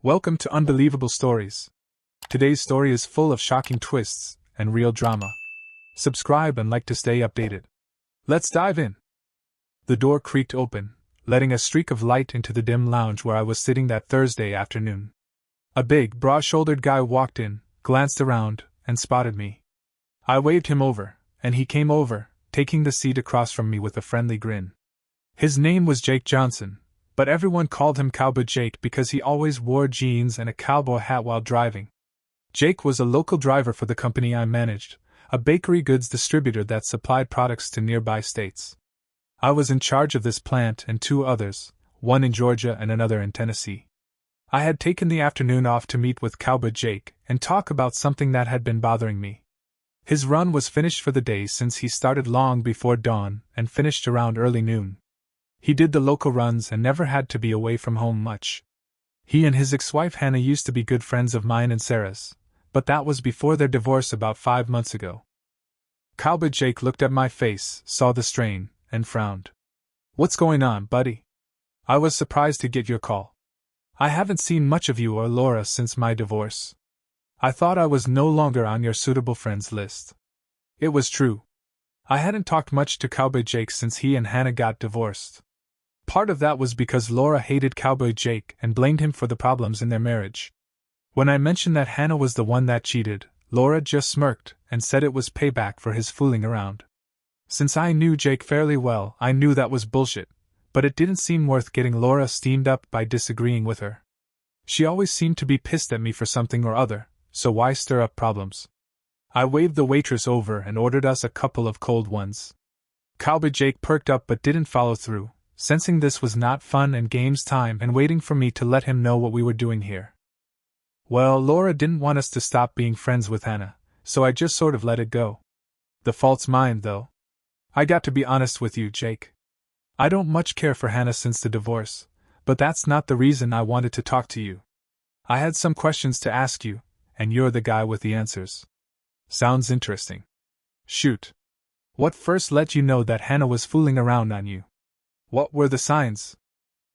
Welcome to Unbelievable Stories. Today's story is full of shocking twists and real drama. Subscribe and like to stay updated. Let's dive in. The door creaked open, letting a streak of light into the dim lounge where I was sitting that Thursday afternoon. A big, broad-shouldered guy walked in, glanced around, and spotted me. I waved him over, and he came over, taking the seat across from me with a friendly grin. His name was Jake Johnson, but everyone called him Cowboy Jake because he always wore jeans and a cowboy hat while driving. Jake was a local driver for the company I managed, a bakery goods distributor that supplied products to nearby states. I was in charge of this plant and two others, one in Georgia and another in Tennessee. I had taken the afternoon off to meet with Cowboy Jake and talk about something that had been bothering me. His run was finished for the day since he started long before dawn and finished around early noon. He did the local runs and never had to be away from home much. He and his ex-wife Hannah used to be good friends of mine and Sarah's, but that was before their divorce about 5 months ago. Cowboy Jake looked at my face, saw the strain, and frowned. "What's going on, buddy? I was surprised to get your call. I haven't seen much of you or Laura since my divorce. I thought I was no longer on your suitable friends list." It was true. I hadn't talked much to Cowboy Jake since he and Hannah got divorced. Part of that was because Laura hated Cowboy Jake and blamed him for the problems in their marriage. When I mentioned that Hannah was the one that cheated, Laura just smirked and said it was payback for his fooling around. Since I knew Jake fairly well, I knew that was bullshit, but it didn't seem worth getting Laura steamed up by disagreeing with her. She always seemed to be pissed at me for something or other, so why stir up problems? I waved the waitress over and ordered us a couple of cold ones. Cowboy Jake perked up but didn't follow through, sensing this was not fun and games time and waiting for me to let him know what we were doing here. Well, Laura didn't want us to stop being friends with Hannah, so I just sort of let it go. The fault's mine, though. I got to be honest with you, Jake. I don't much care for Hannah since the divorce, but that's not the reason I wanted to talk to you. I had some questions to ask you, and you're the guy with the answers. Sounds interesting. Shoot. What first let you know that Hannah was fooling around on you? What were the signs?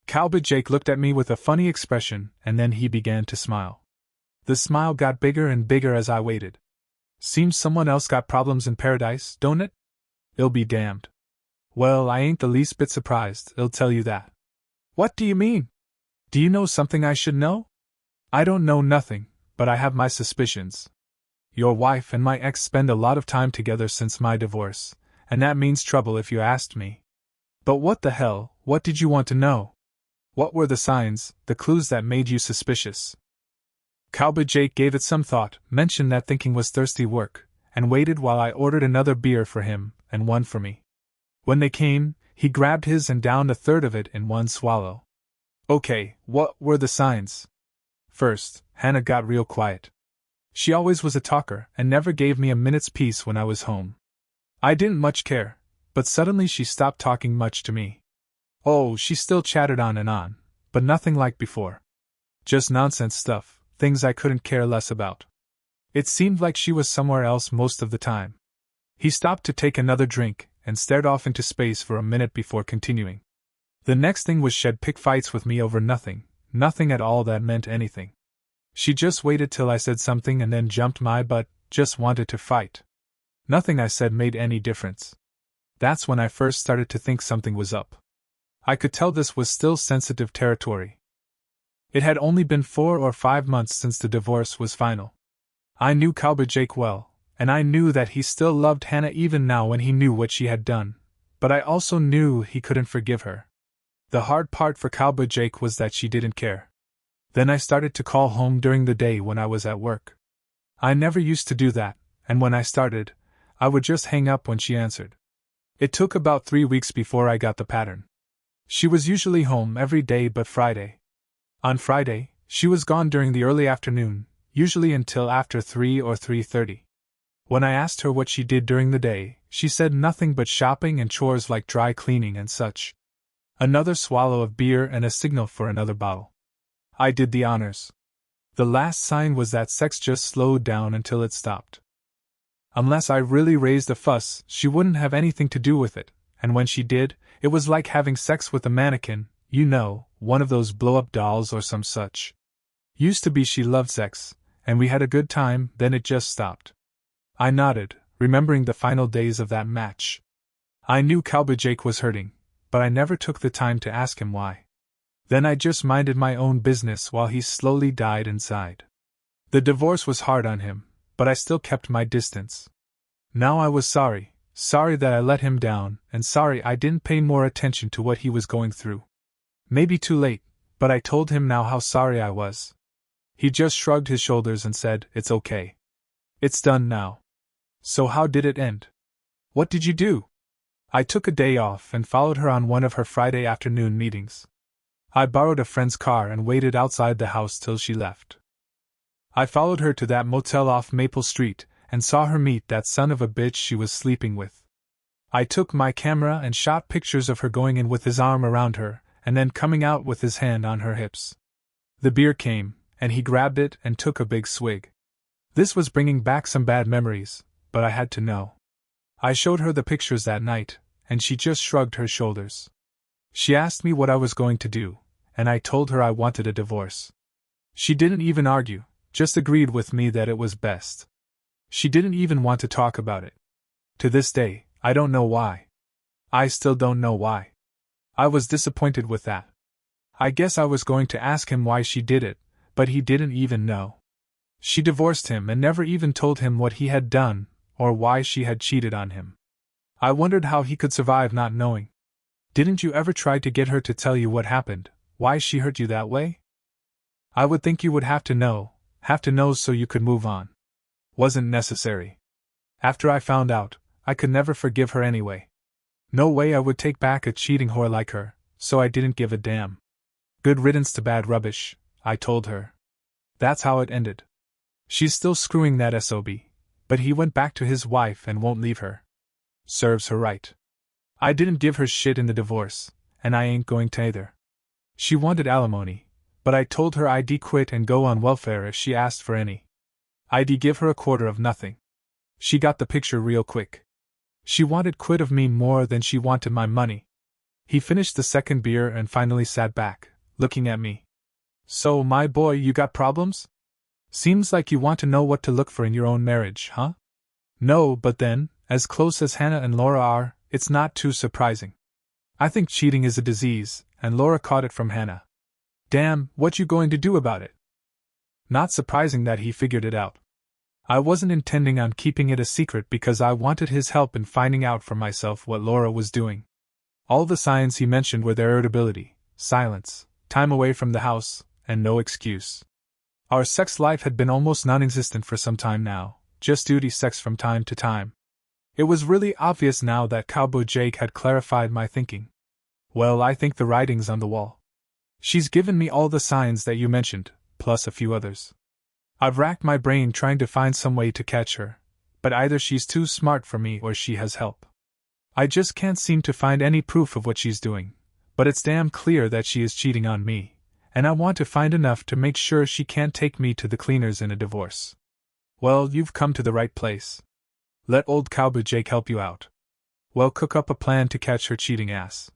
Cowboy Jake looked at me with a funny expression, and then he began to smile. The smile got bigger and bigger as I waited. Seems someone else got problems in paradise, don't it? I'll be damned. Well, I ain't the least bit surprised, I'll tell you that. What do you mean? Do you know something I should know? I don't know nothing, but I have my suspicions. Your wife and my ex spend a lot of time together since my divorce, and that means trouble if you asked me. But what the hell, what did you want to know? What were the signs, the clues that made you suspicious? Cowboy Jake gave it some thought, mentioned that thinking was thirsty work, and waited while I ordered another beer for him and one for me. When they came, he grabbed his and downed a third of it in one swallow. Okay, what were the signs? First, Hannah got real quiet. She always was a talker and never gave me a minute's peace when I was home. I didn't much care, but suddenly she stopped talking much to me. Oh, she still chattered on, but nothing like before. Just nonsense stuff, things I couldn't care less about. It seemed like she was somewhere else most of the time. He stopped to take another drink and stared off into space for a minute before continuing. The next thing was she'd pick fights with me over nothing at all that meant anything. She just waited till I said something and then jumped my butt, just wanted to fight. Nothing I said made any difference. That's when I first started to think something was up. I could tell this was still sensitive territory. It had only been 4 or 5 months since the divorce was final. I knew Cowboy Jake well, and I knew that he still loved Hannah even now when he knew what she had done, but I also knew he couldn't forgive her. The hard part for Cowboy Jake was that she didn't care. Then I started to call home during the day when I was at work. I never used to do that, and when I started, I would just hang up when she answered. It took about 3 weeks before I got the pattern. She was usually home every day but Friday. On Friday, she was gone during the early afternoon, usually until after 3 or 3:30. When I asked her what she did during the day, she said nothing but shopping and chores like dry cleaning and such. Another swallow of beer and a signal for another bottle. I did the honors. The last sign was that sex just slowed down until it stopped. Unless I really raised a fuss, she wouldn't have anything to do with it, and when she did, it was like having sex with a mannequin, you know, one of those blow-up dolls or some such. Used to be she loved sex, and we had a good time, then it just stopped. I nodded, remembering the final days of that match. I knew Cowboy Jake was hurting, but I never took the time to ask him why. Then I just minded my own business while he slowly died inside. The divorce was hard on him, but I still kept my distance. Now I was sorry that I let him down, and sorry I didn't pay more attention to what he was going through. Maybe too late, but I told him now how sorry I was. He just shrugged his shoulders and said, "It's okay. It's done now." So how did it end? What did you do? I took a day off and followed her on one of her Friday afternoon meetings. I borrowed a friend's car and waited outside the house till she left. I followed her to that motel off Maple Street and saw her meet that son of a bitch she was sleeping with. I took my camera and shot pictures of her going in with his arm around her and then coming out with his hand on her hips. The beer came, and he grabbed it and took a big swig. This was bringing back some bad memories, but I had to know. I showed her the pictures that night, and she just shrugged her shoulders. She asked me what I was going to do, and I told her I wanted a divorce. She didn't even argue, just agreed with me that it was best. She didn't even want to talk about it. To this day, I don't know why. I still don't know why. I was disappointed with that. I guess I was going to ask him why she did it, but he didn't even know. She divorced him and never even told him what he had done, or why she had cheated on him. I wondered how he could survive not knowing. Didn't you ever try to get her to tell you what happened, why she hurt you that way? I would think you would have to know so you could move on. Wasn't necessary. After I found out, I could never forgive her anyway. No way I would take back a cheating whore like her, so I didn't give a damn. Good riddance to bad rubbish, I told her. That's how it ended. She's still screwing that SOB, but he went back to his wife and won't leave her. Serves her right. I didn't give her shit in the divorce, and I ain't going to either. She wanted alimony, but I told her I'd quit and go on welfare if she asked for any. I'd give her a quarter of nothing. She got the picture real quick. She wanted quit of me more than she wanted my money. He finished the second beer and finally sat back, looking at me. So, my boy, you got problems? Seems like you want to know what to look for in your own marriage, huh? No, but then, as close as Hannah and Laura are, it's not too surprising. I think cheating is a disease, and Laura caught it from Hannah. Damn, what you going to do about it? Not surprising that he figured it out. I wasn't intending on keeping it a secret because I wanted his help in finding out for myself what Laura was doing. All the signs he mentioned were their irritability, silence, time away from the house, and no excuse. Our sex life had been almost non-existent for some time now, just duty sex from time to time. It was really obvious now that Cowboy Jake had clarified my thinking. Well, I think the writing's on the wall. She's given me all the signs that you mentioned, plus a few others. I've racked my brain trying to find some way to catch her, but either she's too smart for me or she has help. I just can't seem to find any proof of what she's doing, but it's damn clear that she is cheating on me, and I want to find enough to make sure she can't take me to the cleaners in a divorce. Well, you've come to the right place. Let old Cowboy Jake help you out. Well, cook up a plan to catch her cheating ass.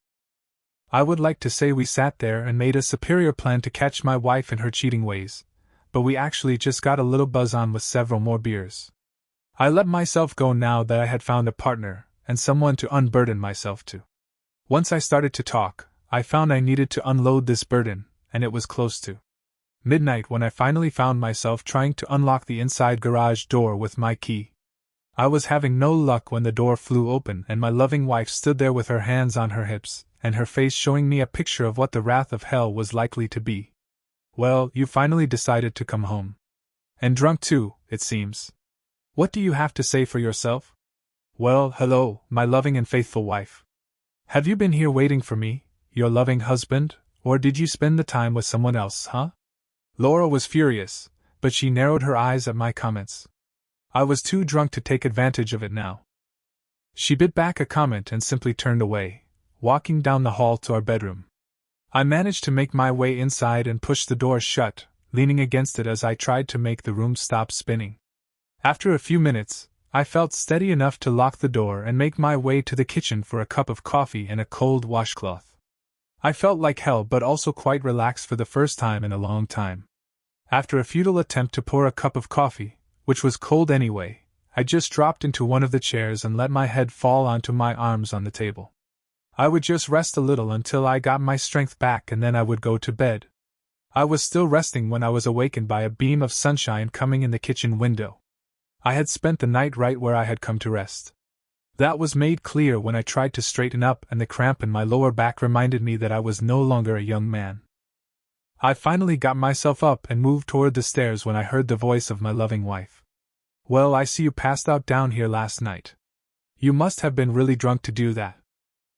I would like to say we sat there and made a superior plan to catch my wife in her cheating ways, but we actually just got a little buzz on with several more beers. I let myself go now that I had found a partner and someone to unburden myself to. Once I started to talk, I found I needed to unload this burden, and it was close to midnight when I finally found myself trying to unlock the inside garage door with my key. I was having no luck when the door flew open and my loving wife stood there with her hands on her hips, and her face showing me a picture of what the wrath of hell was likely to be. Well, you finally decided to come home. And drunk too, it seems. What do you have to say for yourself? Well, hello, my loving and faithful wife. Have you been here waiting for me, your loving husband, or did you spend the time with someone else, huh? Laura was furious, but she narrowed her eyes at my comments. I was too drunk to take advantage of it now. She bit back a comment and simply turned away, walking down the hall to our bedroom. I managed to make my way inside and push the door shut, leaning against it as I tried to make the room stop spinning. After a few minutes, I felt steady enough to lock the door and make my way to the kitchen for a cup of coffee and a cold washcloth. I felt like hell but also quite relaxed for the first time in a long time. After a futile attempt to pour a cup of coffee, which was cold anyway, I just dropped into one of the chairs and let my head fall onto my arms on the table. I would just rest a little until I got my strength back and then I would go to bed. I was still resting when I was awakened by a beam of sunshine coming in the kitchen window. I had spent the night right where I had come to rest. That was made clear when I tried to straighten up and the cramp in my lower back reminded me that I was no longer a young man. I finally got myself up and moved toward the stairs when I heard the voice of my loving wife. "Well, I see you passed out down here last night. You must have been really drunk to do that.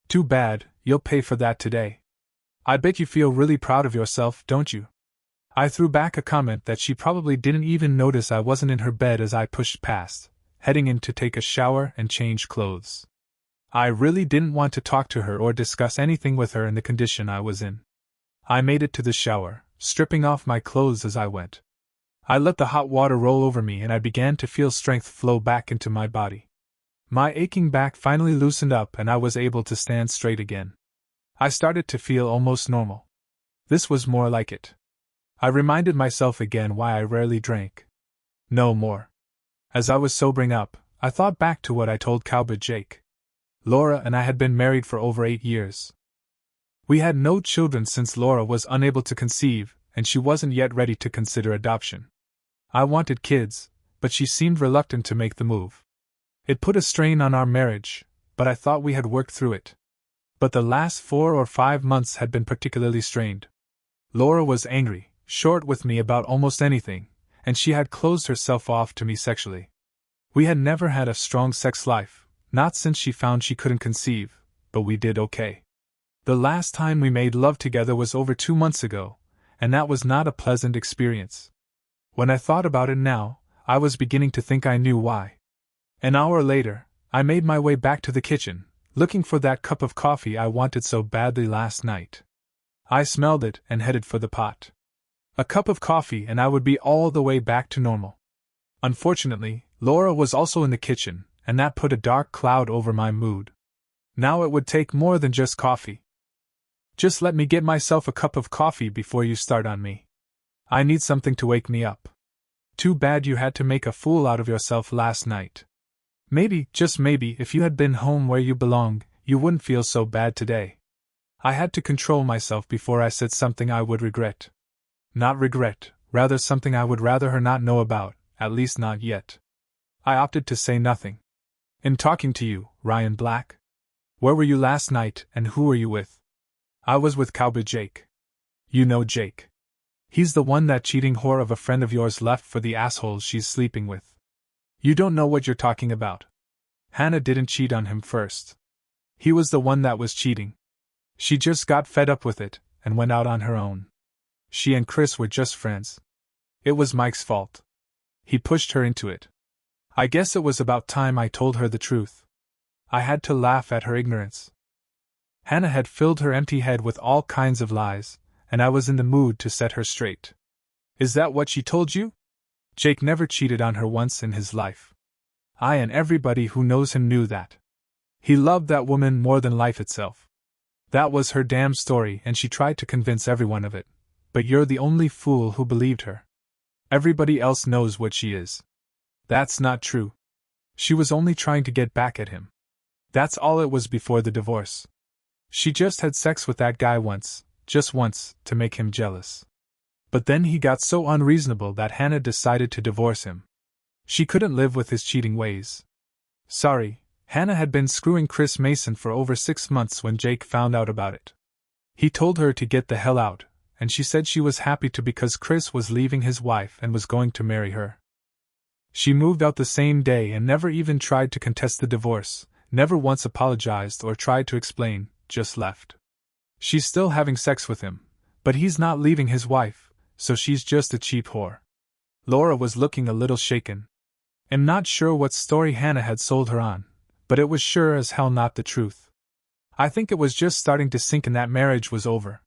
Too bad, you'll pay for that today. I bet you feel really proud of yourself, don't you?" I threw back a comment that she probably didn't even notice I wasn't in her bed as I pushed past, heading in to take a shower and change clothes. I really didn't want to talk to her or discuss anything with her in the condition I was in. I made it to the shower, stripping off my clothes as I went. I let the hot water roll over me and I began to feel strength flow back into my body. My aching back finally loosened up and I was able to stand straight again. I started to feel almost normal. This was more like it. I reminded myself again why I rarely drank. No more. As I was sobering up, I thought back to what I told Cowboy Jake. Laura and I had been married for over 8 years. We had no children since Laura was unable to conceive, and she wasn't yet ready to consider adoption. I wanted kids, but she seemed reluctant to make the move. It put a strain on our marriage, but I thought we had worked through it. But the last 4 or 5 months had been particularly strained. Laura was angry, short with me about almost anything, and she had closed herself off to me sexually. We had never had a strong sex life, not since she found she couldn't conceive, but we did okay. The last time we made love together was over 2 months ago, and that was not a pleasant experience. When I thought about it now, I was beginning to think I knew why. An hour later, I made my way back to the kitchen, looking for that cup of coffee I wanted so badly last night. I smelled it and headed for the pot. A cup of coffee and I would be all the way back to normal. Unfortunately, Laura was also in the kitchen, and that put a dark cloud over my mood. Now it would take more than just coffee. "Just let me get myself a cup of coffee before you start on me. I need something to wake me up. Too bad you had to make a fool out of yourself last night. Maybe, just maybe, if you had been home where you belonged, you wouldn't feel so bad today." I had to control myself before I said something I would regret. Not regret, rather something I would rather her not know about, at least not yet. I opted to say nothing. "In talking to you, Ryan Black? Where were you last night, and who were you with?" "I was with Cowboy Jake." "You know Jake. He's the one that cheating whore of a friend of yours left for the asshole she's sleeping with." "You don't know what you're talking about. Hannah didn't cheat on him first. He was the one that was cheating. She just got fed up with it, and went out on her own. She and Chris were just friends. It was Mike's fault. He pushed her into it. I guess it was about time I told her the truth. I had to laugh at her ignorance. Hannah had filled her empty head with all kinds of lies, and I was in the mood to set her straight. "Is that what she told you? Jake never cheated on her once in his life. I and everybody who knows him knew that. He loved that woman more than life itself. That was her damn story and she tried to convince everyone of it, but you're the only fool who believed her. Everybody else knows what she is." "That's not true. She was only trying to get back at him. That's all it was before the divorce. She just had sex with that guy once, just once, to make him jealous. But then he got so unreasonable that Hannah decided to divorce him. She couldn't live with his cheating ways. Sorry, Hannah had been screwing Chris Mason for over 6 months when Jake found out about it. He told her to get the hell out, and she said she was happy to because Chris was leaving his wife and was going to marry her. She moved out the same day and never even tried to contest the divorce, never once apologized or tried to explain, just left. She's still having sex with him, but he's not leaving his wife, so she's just a cheap whore." Laura was looking a little shaken. I'm not sure what story Hannah had sold her on, but it was sure as hell not the truth. I think it was just starting to sink in that marriage was over.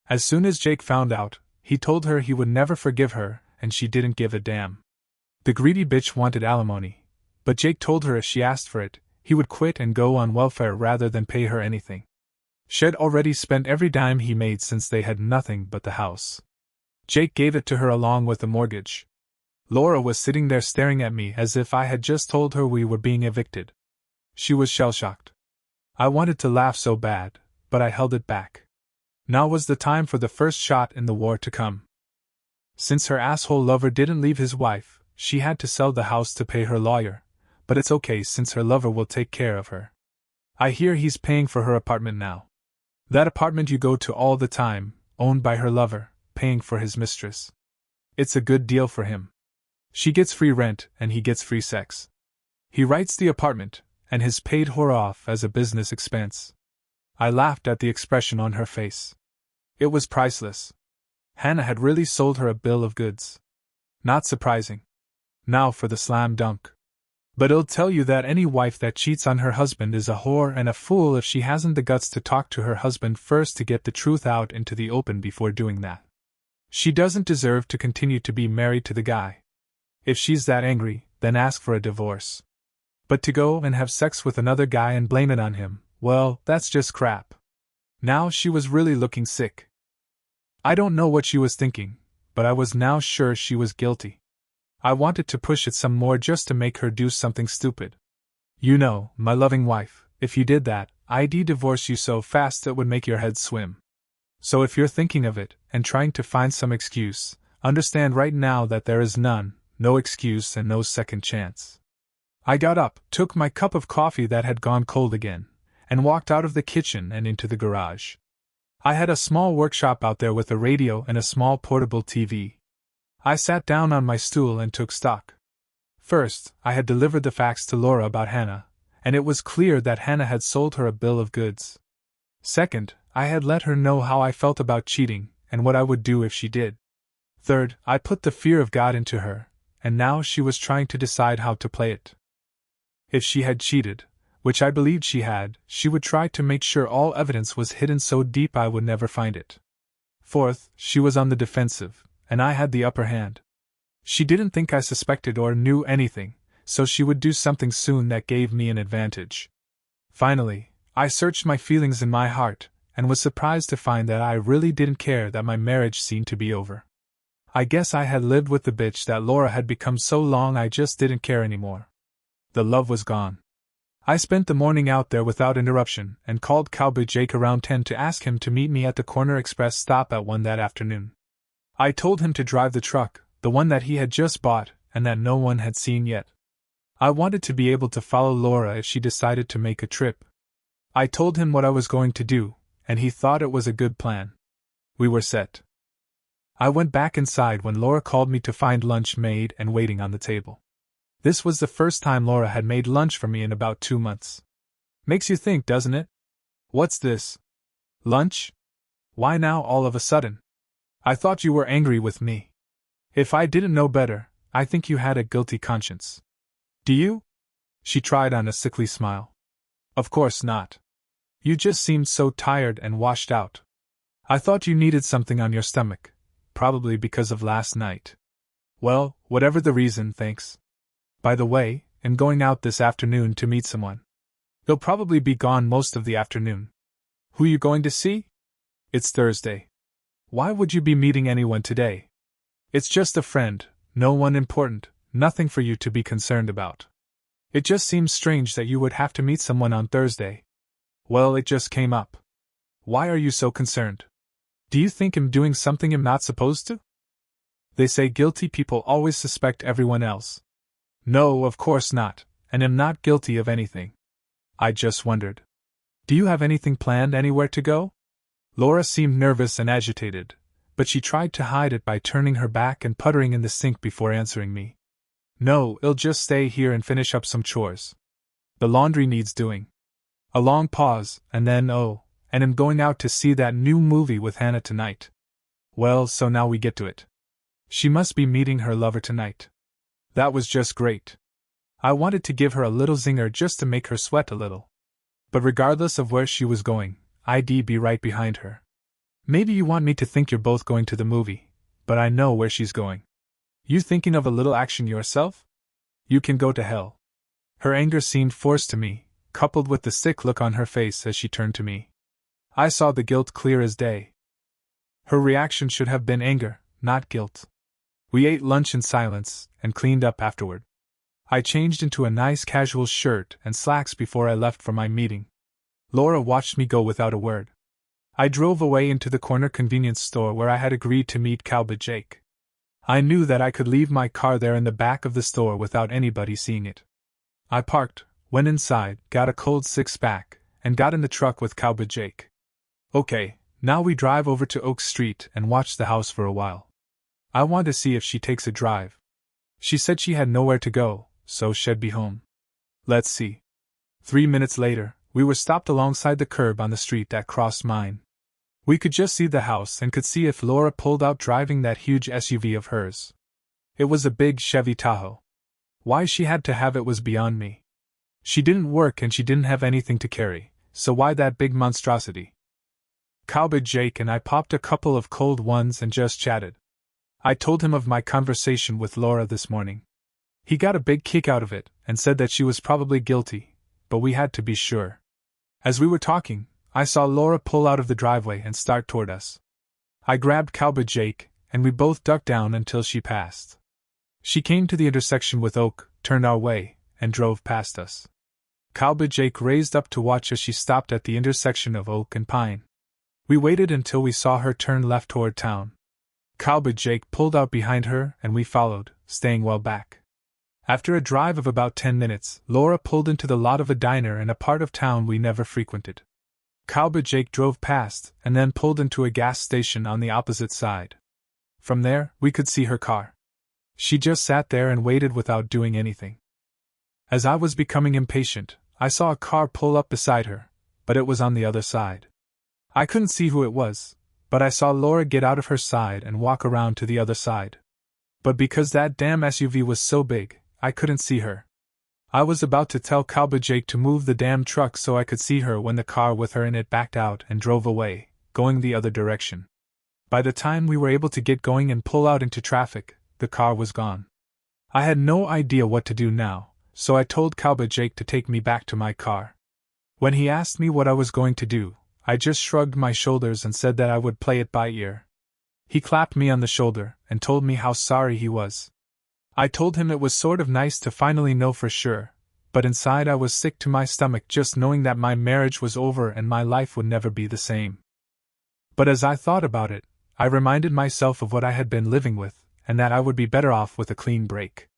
As soon as Jake found out, he told her he would never forgive her, and she didn't give a damn. The greedy bitch wanted alimony, but Jake told her if she asked for it, he would quit and go on welfare rather than pay her anything. She'd already spent every dime he made since they had nothing but the house. Jake gave it to her along with the mortgage. Laura was sitting there staring at me as if I had just told her we were being evicted. She was shell-shocked. I wanted to laugh so bad, but I held it back. Now was the time for the first shot in the war to come. Since her asshole lover didn't leave his wife, she had to sell the house to pay her lawyer, but it's okay since her lover will take care of her. I hear he's paying for her apartment now. That apartment you go to all the time, owned by her lover, paying for his mistress. It's a good deal for him. She gets free rent and he gets free sex. He writes the apartment, and has paid her off as a business expense. I laughed at the expression on her face. It was priceless. Hannah had really sold her a bill of goods. Not surprising. Now for the slam dunk. But it'll tell you that any wife that cheats on her husband is a whore and a fool if she hasn't the guts to talk to her husband first to get the truth out into the open before doing that. She doesn't deserve to continue to be married to the guy. If she's that angry, then ask for a divorce. But to go and have sex with another guy and blame it on him, well, that's just crap. Now she was really looking sick. I don't know what she was thinking, but I was now sure she was guilty. I wanted to push it some more just to make her do something stupid. You know, my loving wife, if you did that, I'd divorce you so fast it would make your head swim. So if you're thinking of it, and trying to find some excuse, understand right now that there is none, no excuse and no second chance. I got up, took my cup of coffee that had gone cold again, and walked out of the kitchen and into the garage. I had a small workshop out there with a radio and a small portable TV. I sat down on my stool and took stock. First, I had delivered the facts to Laura about Hannah, and it was clear that Hannah had sold her a bill of goods. Second, I had let her know how I felt about cheating, and what I would do if she did. Third, I put the fear of God into her, and now she was trying to decide how to play it. If she had cheated, which I believed she had, she would try to make sure all evidence was hidden so deep I would never find it. Fourth, she was on the defensive, and I had the upper hand. She didn't think I suspected or knew anything, so she would do something soon that gave me an advantage. Finally, I searched my feelings in my heart, and was surprised to find that I really didn't care that my marriage seemed to be over. I guess I had lived with the bitch that Laura had become so long I just didn't care anymore. The love was gone. I spent the morning out there without interruption, and called Cowboy Jake around 10 to ask him to meet me at the Corner Express stop at 1 that afternoon. I told him to drive the truck, the one that he had just bought, and that no one had seen yet. I wanted to be able to follow Laura if she decided to make a trip. I told him what I was going to do, and he thought it was a good plan. We were set. I went back inside when Laura called me to find lunch made and waiting on the table. This was the first time Laura had made lunch for me in about 2 months. Makes you think, doesn't it? What's this? Lunch? Why now all of a sudden? I thought you were angry with me. If I didn't know better, I think you had a guilty conscience. Do you? She tried on a sickly smile. Of course not. You just seemed so tired and washed out. I thought you needed something on your stomach, probably because of last night. Well, whatever the reason, thanks. By the way, I'm going out this afternoon to meet someone. He'll probably be gone most of the afternoon. Who you going to see? It's Thursday. Why would you be meeting anyone today? It's just a friend, no one important, nothing for you to be concerned about. It just seems strange that you would have to meet someone on Thursday. Well, it just came up. Why are you so concerned? Do you think I'm doing something I'm not supposed to? They say guilty people always suspect everyone else. No, of course not, and am not guilty of anything. I just wondered. Do you have anything planned anywhere to go? Laura seemed nervous and agitated, but she tried to hide it by turning her back and puttering in the sink before answering me. No, I'll just stay here and finish up some chores. The laundry needs doing. A long pause, and then and I'm going out to see that new movie with Hannah tonight. Well, so now we get to it. She must be meeting her lover tonight. That was just great. I wanted to give her a little zinger just to make her sweat a little. But regardless of where she was going, I'd be right behind her. Maybe you want me to think you're both going to the movie, but I know where she's going. You thinking of a little action yourself? You can go to hell. Her anger seemed forced to me, coupled with the sick look on her face as she turned to me. I saw the guilt clear as day. Her reaction should have been anger, not guilt. We ate lunch in silence and cleaned up afterward. I changed into a nice casual shirt and slacks before I left for my meeting. Laura watched me go without a word. I drove away into the corner convenience store where I had agreed to meet Cowboy Jake. I knew that I could leave my car there in the back of the store without anybody seeing it. I parked, went inside, got a cold six-pack, and got in the truck with Cowboy Jake. Okay, now we drive over to Oak Street and watch the house for a while. I want to see if she takes a drive. She said she had nowhere to go, so she'd be home. Let's see. 3 minutes later, we were stopped alongside the curb on the street that crossed mine. We could just see the house and could see if Laura pulled out driving that huge SUV of hers. It was a big Chevy Tahoe. Why she had to have it was beyond me. She didn't work and she didn't have anything to carry, so why that big monstrosity? Cowboy Jake and I popped a couple of cold ones and just chatted. I told him of my conversation with Laura this morning. He got a big kick out of it and said that she was probably guilty, but we had to be sure. As we were talking, I saw Laura pull out of the driveway and start toward us. I grabbed Cowboy Jake, and we both ducked down until she passed. She came to the intersection with Oak, turned our way, and drove past us. Cowboy Jake raised up to watch as she stopped at the intersection of Oak and Pine. We waited until we saw her turn left toward town. Cowboy Jake pulled out behind her and we followed, staying well back. After a drive of about 10 minutes, Laura pulled into the lot of a diner in a part of town we never frequented. Cowboy Jake drove past and then pulled into a gas station on the opposite side. From there, we could see her car. She just sat there and waited without doing anything. As I was becoming impatient, I saw a car pull up beside her, but it was on the other side. I couldn't see who it was, but I saw Laura get out of her side and walk around to the other side. But because that damn SUV was so big, I couldn't see her. I was about to tell Cowboy Jake to move the damn truck so I could see her when the car with her in it backed out and drove away, going the other direction. By the time we were able to get going and pull out into traffic, the car was gone. I had no idea what to do now, so I told Cowboy Jake to take me back to my car. When he asked me what I was going to do, I just shrugged my shoulders and said that I would play it by ear. He clapped me on the shoulder and told me how sorry he was. I told him it was sort of nice to finally know for sure, but inside I was sick to my stomach just knowing that my marriage was over and my life would never be the same. But as I thought about it, I reminded myself of what I had been living with, and that I would be better off with a clean break.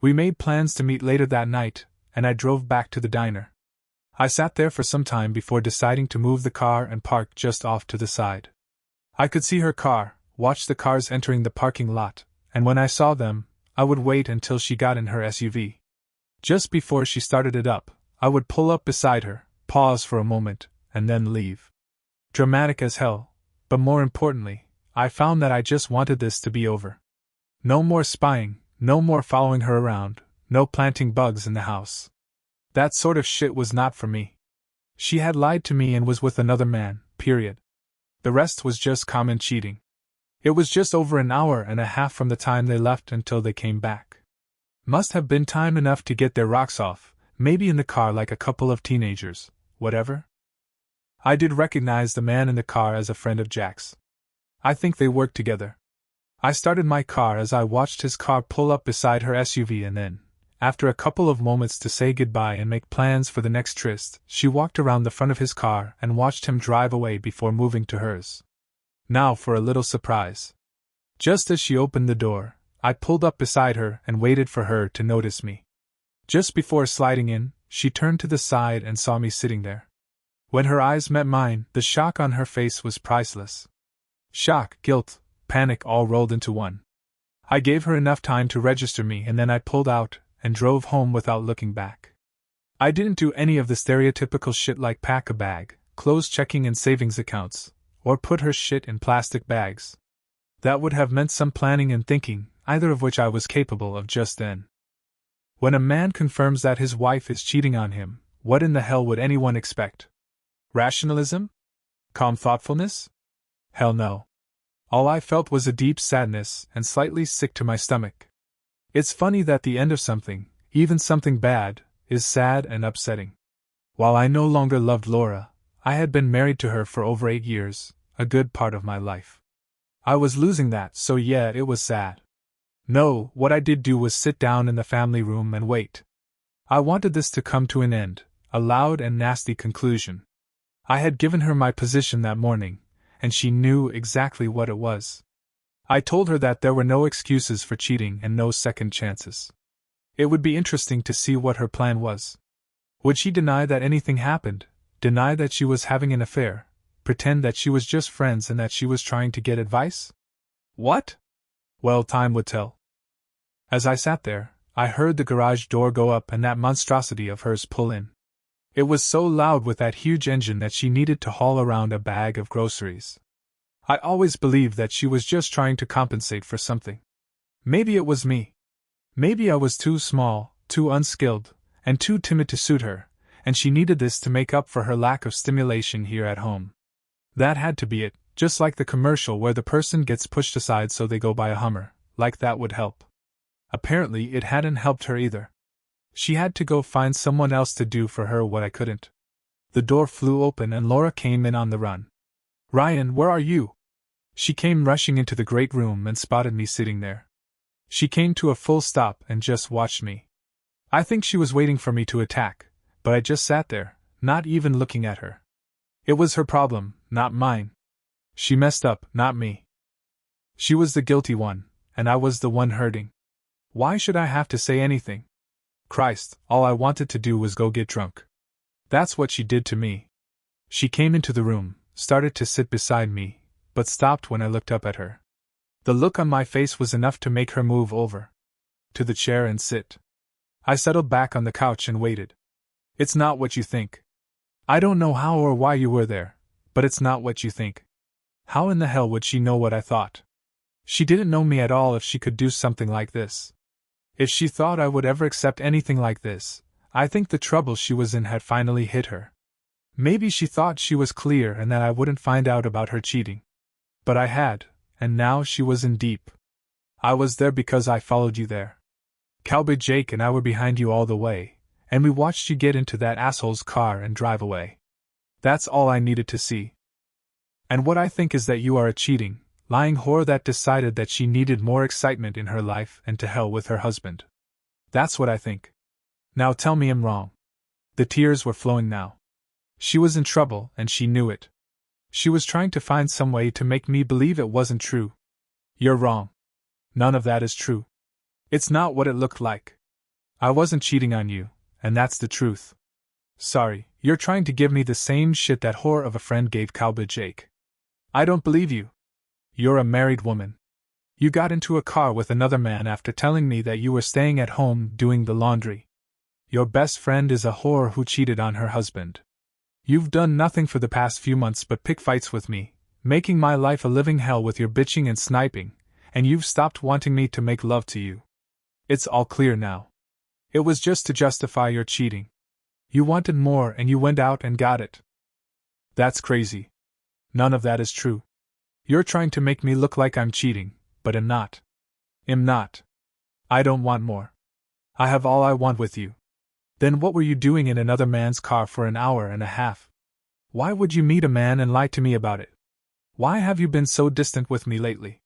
We made plans to meet later that night, and I drove back to the diner. I sat there for some time before deciding to move the car and park just off to the side. I could see her car, watch the cars entering the parking lot, and when I saw them, I would wait until she got in her SUV. Just before she started it up, I would pull up beside her, pause for a moment, and then leave. Dramatic as hell, but more importantly, I found that I just wanted this to be over. No more spying, no more following her around, no planting bugs in the house. That sort of shit was not for me. She had lied to me and was with another man, period. The rest was just common cheating. It was just over an hour and a half from the time they left until they came back. Must have been time enough to get their rocks off, maybe in the car like a couple of teenagers, whatever. I did recognize the man in the car as a friend of Jack's. I think they worked together. I started my car as I watched his car pull up beside her SUV and then, after a couple of moments to say goodbye and make plans for the next tryst, she walked around the front of his car and watched him drive away before moving to hers. Now for a little surprise. Just as she opened the door, I pulled up beside her and waited for her to notice me. Just before sliding in, she turned to the side and saw me sitting there. When her eyes met mine, the shock on her face was priceless. Shock, guilt, panic all rolled into one. I gave her enough time to register me and then I pulled out and drove home without looking back. I didn't do any of the stereotypical shit like pack a bag, close checking and savings accounts, or put her shit in plastic bags. That would have meant some planning and thinking, either of which I was capable of just then. When a man confirms that his wife is cheating on him, what in the hell would anyone expect? Rationalism? Calm thoughtfulness? Hell no. All I felt was a deep sadness and slightly sick to my stomach. It's funny that the end of something, even something bad, is sad and upsetting. While I no longer loved Laura, I had been married to her for over 8 years, a good part of my life. I was losing that, so yeah, it was sad. No, what I did do was sit down in the family room and wait. I wanted this to come to an end, a loud and nasty conclusion. I had given her my position that morning, and she knew exactly what it was. I told her that there were no excuses for cheating and no second chances. It would be interesting to see what her plan was. Would she deny that anything happened, deny that she was having an affair, pretend that she was just friends and that she was trying to get advice? What? Well, time would tell. As I sat there, I heard the garage door go up and that monstrosity of hers pull in. It was so loud with that huge engine that she needed to haul around a bag of groceries. I always believed that she was just trying to compensate for something. Maybe it was me. Maybe I was too small, too unskilled, and too timid to suit her, and she needed this to make up for her lack of stimulation here at home. That had to be it, just like the commercial where the person gets pushed aside so they go buy a Hummer, like that would help. Apparently it hadn't helped her either. She had to go find someone else to do for her what I couldn't. The door flew open and Laura came in on the run. "Ryan, where are you?" She came rushing into the great room and spotted me sitting there. She came to a full stop and just watched me. I think she was waiting for me to attack, but I just sat there, not even looking at her. It was her problem, not mine. She messed up, not me. She was the guilty one, and I was the one hurting. Why should I have to say anything? Christ, all I wanted to do was go get drunk. That's what she did to me. She came into the room, started to sit beside me, but stopped when I looked up at her. The look on my face was enough to make her move over to the chair and sit. I settled back on the couch and waited. It's not what you think. I don't know how or why you were there, but it's not what you think. How in the hell would she know what I thought? She didn't know me at all if she could do something like this. If she thought I would ever accept anything like this, I think the trouble she was in had finally hit her. Maybe she thought she was clear and that I wouldn't find out about her cheating. But I had, and now she was in deep. I was there because I followed you there. Cowboy Jake and I were behind you all the way, and we watched you get into that asshole's car and drive away. That's all I needed to see. And what I think is that you are a cheating, lying whore that decided that she needed more excitement in her life and to hell with her husband. That's what I think. Now tell me I'm wrong. The tears were flowing now. She was in trouble, and she knew it. She was trying to find some way to make me believe it wasn't true. You're wrong. None of that is true. It's not what it looked like. I wasn't cheating on you, and that's the truth. Sorry, you're trying to give me the same shit that whore of a friend gave Cowboy Jake. I don't believe you. You're a married woman. You got into a car with another man after telling me that you were staying at home doing the laundry. Your best friend is a whore who cheated on her husband. You've done nothing for the past few months but pick fights with me, making my life a living hell with your bitching and sniping, and you've stopped wanting me to make love to you. It's all clear now. It was just to justify your cheating. You wanted more and you went out and got it. That's crazy. None of that is true. You're trying to make me look like I'm cheating, but I'm not. I'm not. I don't want more. I have all I want with you. Then what were you doing in another man's car for an hour and a half? Why would you meet a man and lie to me about it? Why have you been so distant with me lately?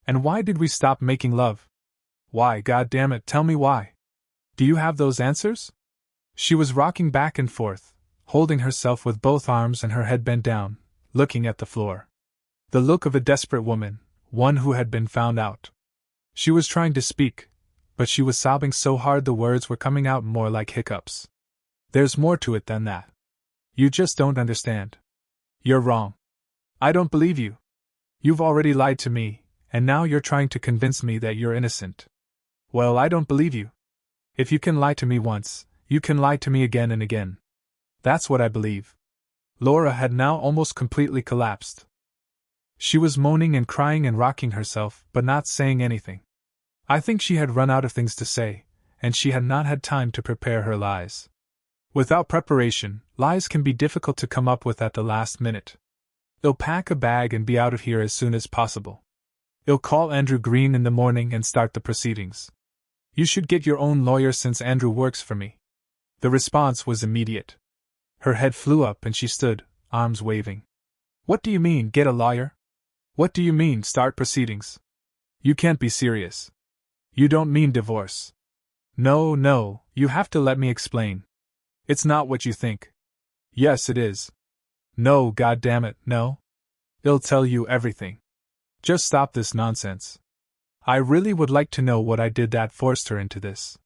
And why did we stop making love? Why, God damn it, tell me why. Do you have those answers? She was rocking back and forth, holding herself with both arms and her head bent down, looking at the floor. The look of a desperate woman, one who had been found out. She was trying to speak, but she was sobbing so hard the words were coming out more like hiccups. There's more to it than that. You just don't understand. You're wrong. I don't believe you. You've already lied to me, and now you're trying to convince me that you're innocent. Well, I don't believe you. If you can lie to me once, you can lie to me again and again. That's what I believe. Laura had now almost completely collapsed. She was moaning and crying and rocking herself, but not saying anything. I think she had run out of things to say, and she had not had time to prepare her lies. Without preparation, lies can be difficult to come up with at the last minute. They'll pack a bag and be out of here as soon as possible. They'll call Andrew Green in the morning and start the proceedings. You should get your own lawyer since Andrew works for me. The response was immediate. Her head flew up and she stood, arms waving. What do you mean, get a lawyer? What do you mean, start proceedings? You can't be serious. You don't mean divorce. No, you have to let me explain. It's not what you think. Yes, it is. No, goddammit, no. I'll tell you everything. Just stop this nonsense. I really would like to know what I did that forced her into this.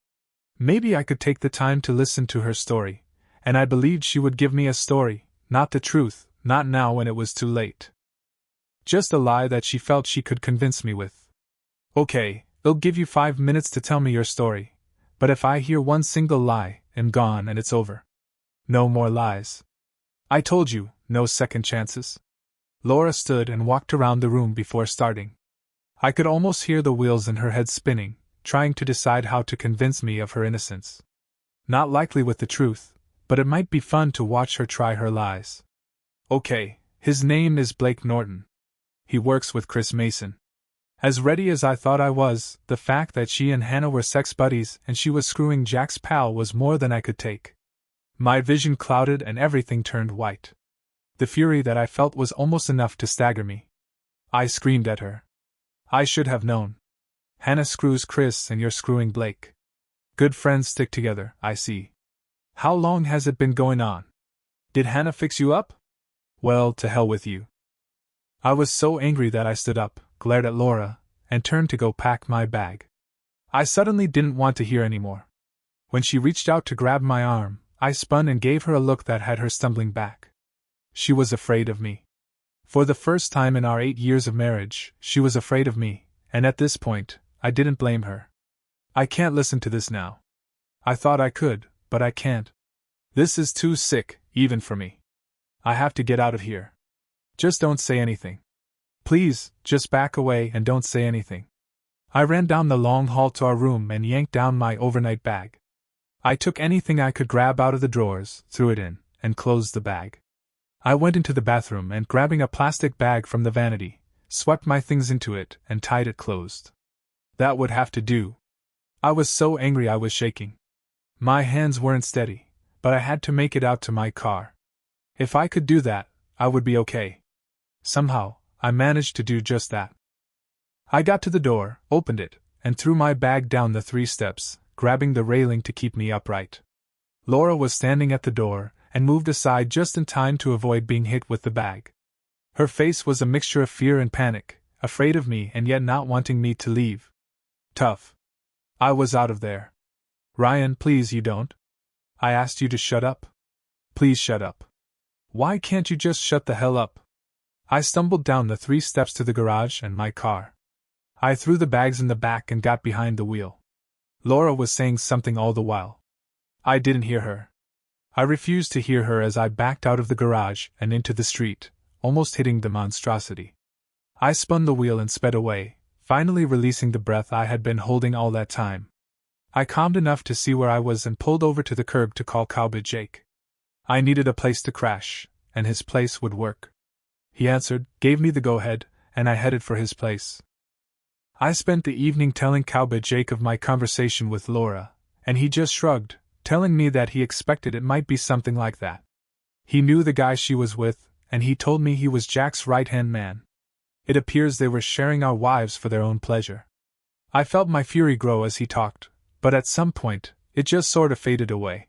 Maybe I could take the time to listen to her story, and I believed she would give me a story, not the truth, not now when it was too late. Just a lie that she felt she could convince me with. Okay, I'll give you 5 minutes to tell me your story, but if I hear one single lie, I'm gone and it's over. No more lies. I told you, no second chances. Laura stood and walked around the room before starting. I could almost hear the wheels in her head spinning, trying to decide how to convince me of her innocence. Not likely with the truth, but it might be fun to watch her try her lies. Okay, his name is Blake Norton. He works with Chris Mason. As ready as I thought I was, the fact that she and Hannah were sex buddies and she was screwing Jack's pal was more than I could take. My vision clouded and everything turned white. The fury that I felt was almost enough to stagger me. I screamed at her. I should have known. Hannah screws Chris and you're screwing Blake. Good friends stick together, I see. How long has it been going on? Did Hannah fix you up? Well, to hell with you. I was so angry that I stood up, glared at Laura, and turned to go pack my bag. I suddenly didn't want to hear anymore. When she reached out to grab my arm, I spun and gave her a look that had her stumbling back. She was afraid of me. For the first time in our 8 years of marriage, she was afraid of me, and at this point, I didn't blame her. I can't listen to this now. I thought I could, but I can't. This is too sick, even for me. I have to get out of here. Just don't say anything. Please, just back away and don't say anything. I ran down the long hall to our room and yanked down my overnight bag. I took anything I could grab out of the drawers, threw it in, and closed the bag. I went into the bathroom and, grabbing a plastic bag from the vanity, swept my things into it and tied it closed. That would have to do. I was so angry I was shaking. My hands weren't steady, but I had to make it out to my car. If I could do that, I would be okay. Somehow, I managed to do just that. I got to the door, opened it, and threw my bag down the 3 steps, grabbing the railing to keep me upright. Laura was standing at the door, and moved aside just in time to avoid being hit with the bag. Her face was a mixture of fear and panic, afraid of me and yet not wanting me to leave. Tough. I was out of there. Ryan, please, you don't. I asked you to shut up. Please shut up. Why can't you just shut the hell up? I stumbled down the 3 steps to the garage and my car. I threw the bags in the back and got behind the wheel. Laura was saying something all the while. I didn't hear her. I refused to hear her as I backed out of the garage and into the street, almost hitting the monstrosity. I spun the wheel and sped away, finally releasing the breath I had been holding all that time. I calmed enough to see where I was and pulled over to the curb to call Cowboy Jake. I needed a place to crash, and his place would work. He answered, gave me the go-ahead, and I headed for his place. I spent the evening telling Cowboy Jake of my conversation with Laura, and he just shrugged, telling me that he expected it might be something like that. He knew the guy she was with, and he told me he was Jack's right-hand man. It appears they were sharing our wives for their own pleasure. I felt my fury grow as he talked, but at some point, it just sort of faded away.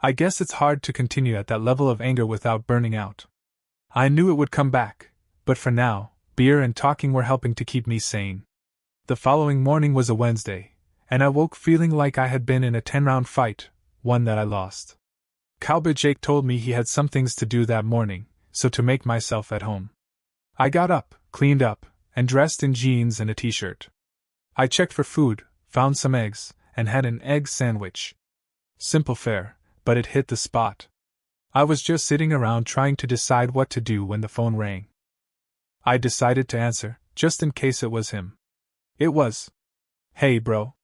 I guess it's hard to continue at that level of anger without burning out. I knew it would come back, but for now, beer and talking were helping to keep me sane. The following morning was a Wednesday, and I woke feeling like I had been in a 10-round fight, one that I lost. Cowboy Jake told me he had some things to do that morning, so to make myself at home. I got up, cleaned up, and dressed in jeans and a t-shirt. I checked for food, found some eggs, and had an egg sandwich. Simple fare, but it hit the spot. I was just sitting around trying to decide what to do when the phone rang. I decided to answer, just in case it was him. It was. Hey bro.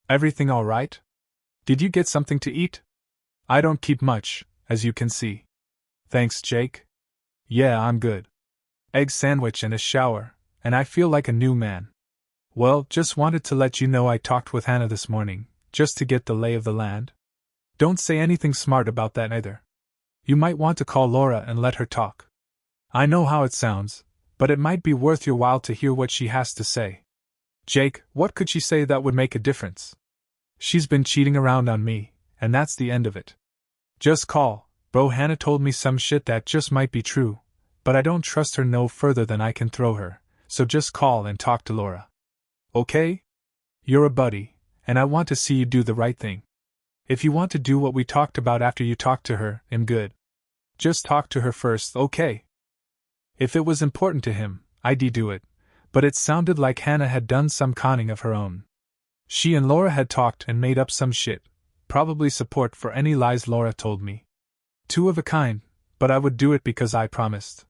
Everything alright? Did you get something to eat? I don't keep much, as you can see. Thanks, Jake. Yeah, I'm good. Egg sandwich and a shower, and I feel like a new man. Well, just wanted to let you know I talked with Hannah this morning, just to get the lay of the land. Don't say anything smart about that either. You might want to call Laura and let her talk. I know how it sounds, but it might be worth your while to hear what she has to say. Jake, what could she say that would make a difference? She's been cheating around on me, and that's the end of it. Just call, bro. Hannah told me some shit that just might be true, but I don't trust her no further than I can throw her, so just call and talk to Laura. Okay? You're a buddy, and I want to see you do the right thing. If you want to do what we talked about after you talk to her, I'm good. Just talk to her first, okay? If it was important to him, I'd do it, but it sounded like Hannah had done some conning of her own. She and Laura had talked and made up some shit, probably support for any lies Laura told me. Two of a kind, but I would do it because I promised.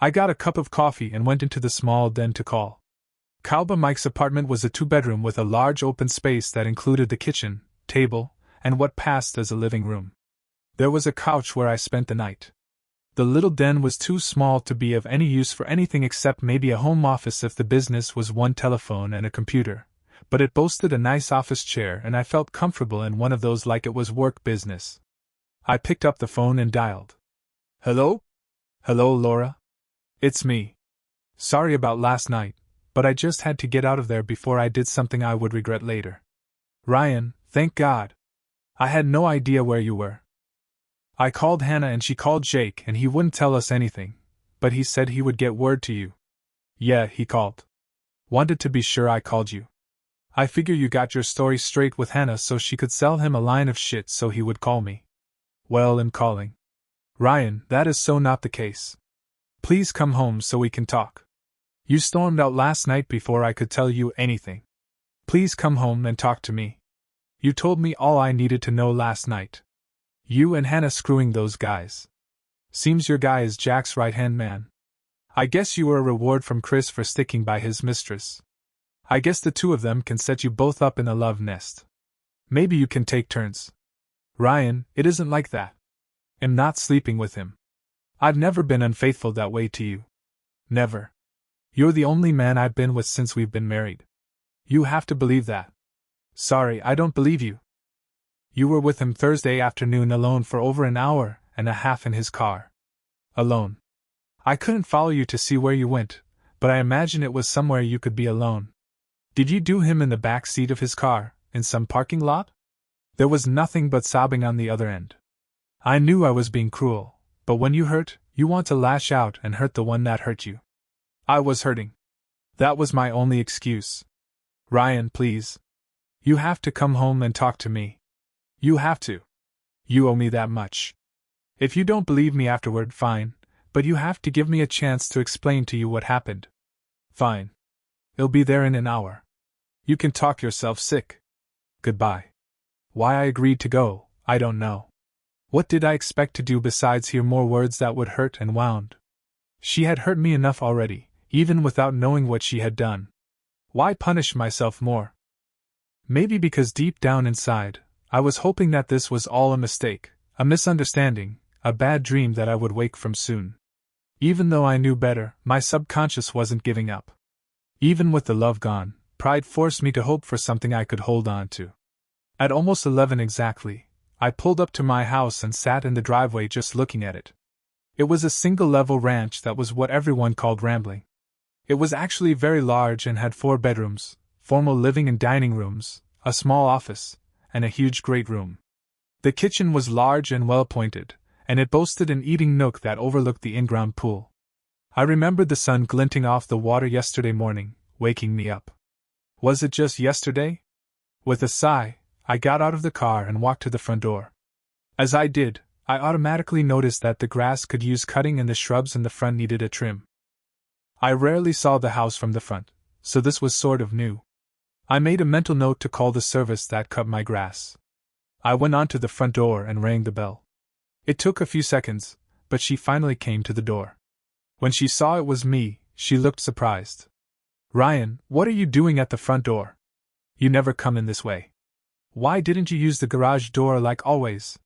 I got a cup of coffee and went into the small den to call. Cowboy Mike's apartment was a 2-bedroom with a large open space that included the kitchen, table, and what passed as a living room. There was a couch where I spent the night. The little den was too small to be of any use for anything except maybe a home office if the business was one telephone and a computer, but it boasted a nice office chair and I felt comfortable in one of those like it was work business. I picked up the phone and dialed. Hello? Hello, Laura? It's me. Sorry about last night, but I just had to get out of there before I did something I would regret later. Ryan, thank God. I had no idea where you were. I called Hannah and she called Jake and he wouldn't tell us anything, but he said he would get word to you. Yeah, he called. Wanted to be sure I called you. I figure you got your story straight with Hannah so she could sell him a line of shit so he would call me. Well, I'm calling. Ryan, that is so not the case. Please come home so we can talk. You stormed out last night before I could tell you anything. Please come home and talk to me. You told me all I needed to know last night. You and Hannah screwing those guys. Seems your guy is Jack's right-hand man. I guess you were a reward from Chris for sticking by his mistress. I guess the two of them can set you both up in a love nest. Maybe you can take turns. Ryan, it isn't like that. I'm not sleeping with him. I've never been unfaithful that way to you. Never. You're the only man I've been with since we've been married. You have to believe that. Sorry, I don't believe you. You were with him Thursday afternoon alone for over an hour and a half in his car. Alone. I couldn't follow you to see where you went, but I imagine it was somewhere you could be alone. Did you do him in the back seat of his car, in some parking lot? There was nothing but sobbing on the other end. I knew I was being cruel, but when you hurt, you want to lash out and hurt the one that hurt you. I was hurting. That was my only excuse. Ryan, please. You have to come home and talk to me. You have to. You owe me that much. If you don't believe me afterward, fine, but you have to give me a chance to explain to you what happened. Fine. It'll be there in an hour. You can talk yourself sick. Goodbye. Why I agreed to go, I don't know. What did I expect to do besides hear more words that would hurt and wound? She had hurt me enough already, even without knowing what she had done. Why punish myself more? Maybe because deep down inside, I was hoping that this was all a mistake, a misunderstanding, a bad dream that I would wake from soon. Even though I knew better, my subconscious wasn't giving up. Even with the love gone, pride forced me to hope for something I could hold on to. At almost 11 exactly, I pulled up to my house and sat in the driveway just looking at it. It was a single-level ranch that was what everyone called rambling. It was actually very large and had 4 bedrooms, formal living and dining rooms, a small office, and a huge great room. The kitchen was large and well-appointed, and it boasted an eating nook that overlooked the in-ground pool. I remembered the sun glinting off the water yesterday morning, waking me up. Was it just yesterday? With a sigh, I got out of the car and walked to the front door. As I did, I automatically noticed that the grass could use cutting and the shrubs in the front needed a trim. I rarely saw the house from the front, so this was sort of new. I made a mental note to call the service that cut my grass. I went on to the front door and rang the bell. It took a few seconds, but she finally came to the door. When she saw it was me, she looked surprised. Ryan, what are you doing at the front door? You never come in this way. Why didn't you use the garage door like always?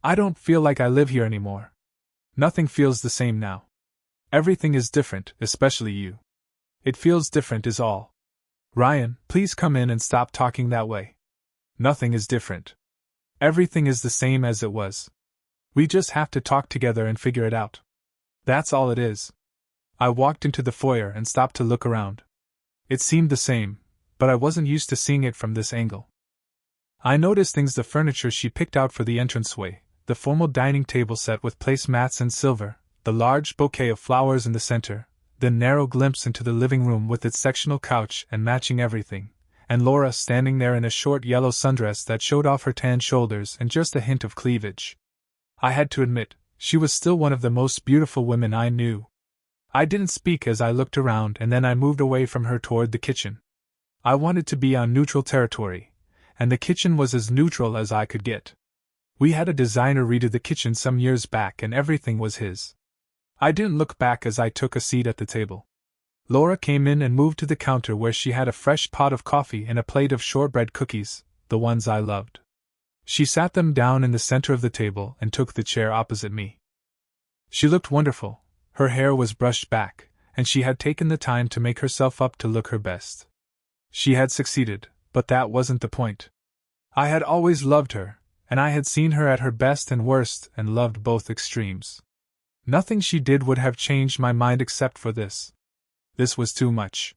I don't feel like I live here anymore. Nothing feels the same now. Everything is different, especially you. It feels different is all. Ryan, please come in and stop talking that way. Nothing is different. Everything is the same as it was. We just have to talk together and figure it out. That's all it is. I walked into the foyer and stopped to look around. It seemed the same, but I wasn't used to seeing it from this angle. I noticed the furniture she picked out for the entranceway, the formal dining table set with placemats and silver, the large bouquet of flowers in the center, the narrow glimpse into the living room with its sectional couch and matching everything, and Laura standing there in a short yellow sundress that showed off her tan shoulders and just a hint of cleavage. I had to admit, she was still one of the most beautiful women I knew. I didn't speak as I looked around, and then I moved away from her toward the kitchen. I wanted to be on neutral territory, and the kitchen was as neutral as I could get. We had a designer redo the kitchen some years back and everything was his. I didn't look back as I took a seat at the table. Laura came in and moved to the counter where she had a fresh pot of coffee and a plate of shortbread cookies, the ones I loved. She sat them down in the center of the table and took the chair opposite me. She looked wonderful. Her hair was brushed back, and she had taken the time to make herself up to look her best. She had succeeded, but that wasn't the point. I had always loved her, and I had seen her at her best and worst and loved both extremes. Nothing she did would have changed my mind except for this. This was too much.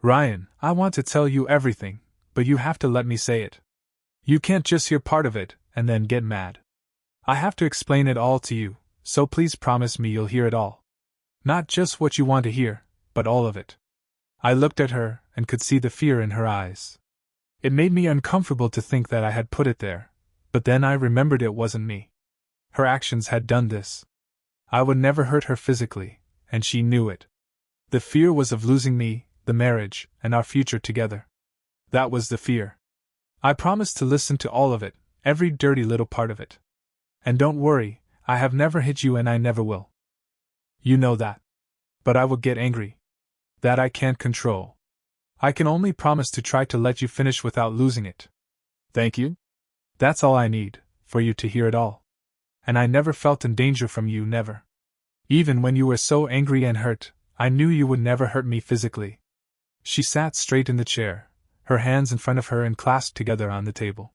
Ryan, I want to tell you everything, but you have to let me say it. You can't just hear part of it and then get mad. I have to explain it all to you, so please promise me you'll hear it all. Not just what you want to hear, but all of it. I looked at her and could see the fear in her eyes. It made me uncomfortable to think that I had put it there, but then I remembered it wasn't me. Her actions had done this. I would never hurt her physically, and she knew it. The fear was of losing me, the marriage, and our future together. That was the fear. I promised to listen to all of it, every dirty little part of it. And don't worry, I have never hit you and I never will. You know that. But I will get angry. That I can't control. I can only promise to try to let you finish without losing it. Thank you? That's all I need, for you to hear it all. And I never felt in danger from you, never. Even when you were so angry and hurt, I knew you would never hurt me physically. She sat straight in the chair, her hands in front of her and clasped together on the table.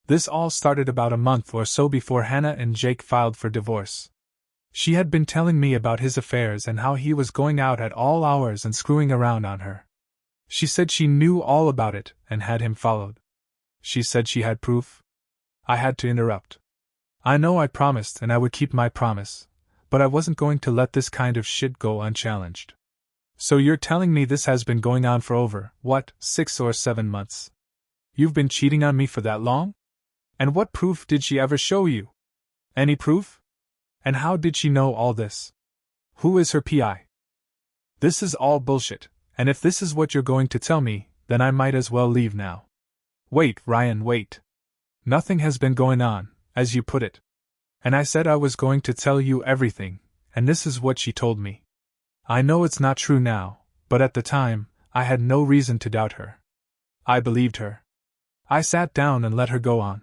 This all started about a month or so before Hannah and Jake filed for divorce. She had been telling me about his affairs and how he was going out at all hours and screwing around on her. She said she knew all about it and had him followed. She said she had proof. I had to interrupt. I know I promised and I would keep my promise, but I wasn't going to let this kind of shit go unchallenged. So you're telling me this has been going on for over, 6 or 7 months? You've been cheating on me for that long? And what proof did she ever show you? Any proof? And how did she know all this? Who is her PI? This is all bullshit, and if this is what you're going to tell me, then I might as well leave now. Wait, Ryan, wait. Nothing has been going on, as you put it. And I said I was going to tell you everything, and this is what she told me. I know it's not true now, but at the time, I had no reason to doubt her. I believed her. I sat down and let her go on.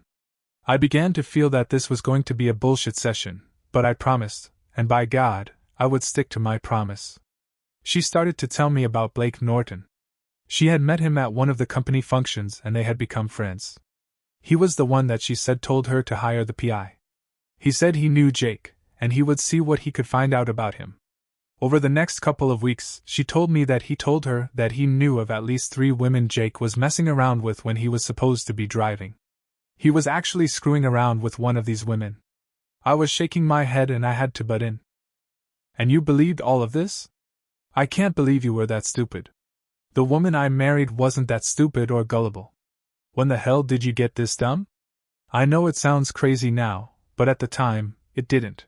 I began to feel that this was going to be a bullshit session, but I promised, and by God, I would stick to my promise. She started to tell me about Blake Norton. She had met him at one of the company functions and they had become friends. He was the one that she said told her to hire the PI. He said he knew Jake, and he would see what he could find out about him. Over the next couple of weeks, she told me that he told her that he knew of at least 3 women Jake was messing around with when he was supposed to be driving. He was actually screwing around with one of these women. I was shaking my head and I had to butt in. And you believed all of this? I can't believe you were that stupid. The woman I married wasn't that stupid or gullible. When the hell did you get this dumb? I know it sounds crazy now, but at the time, it didn't.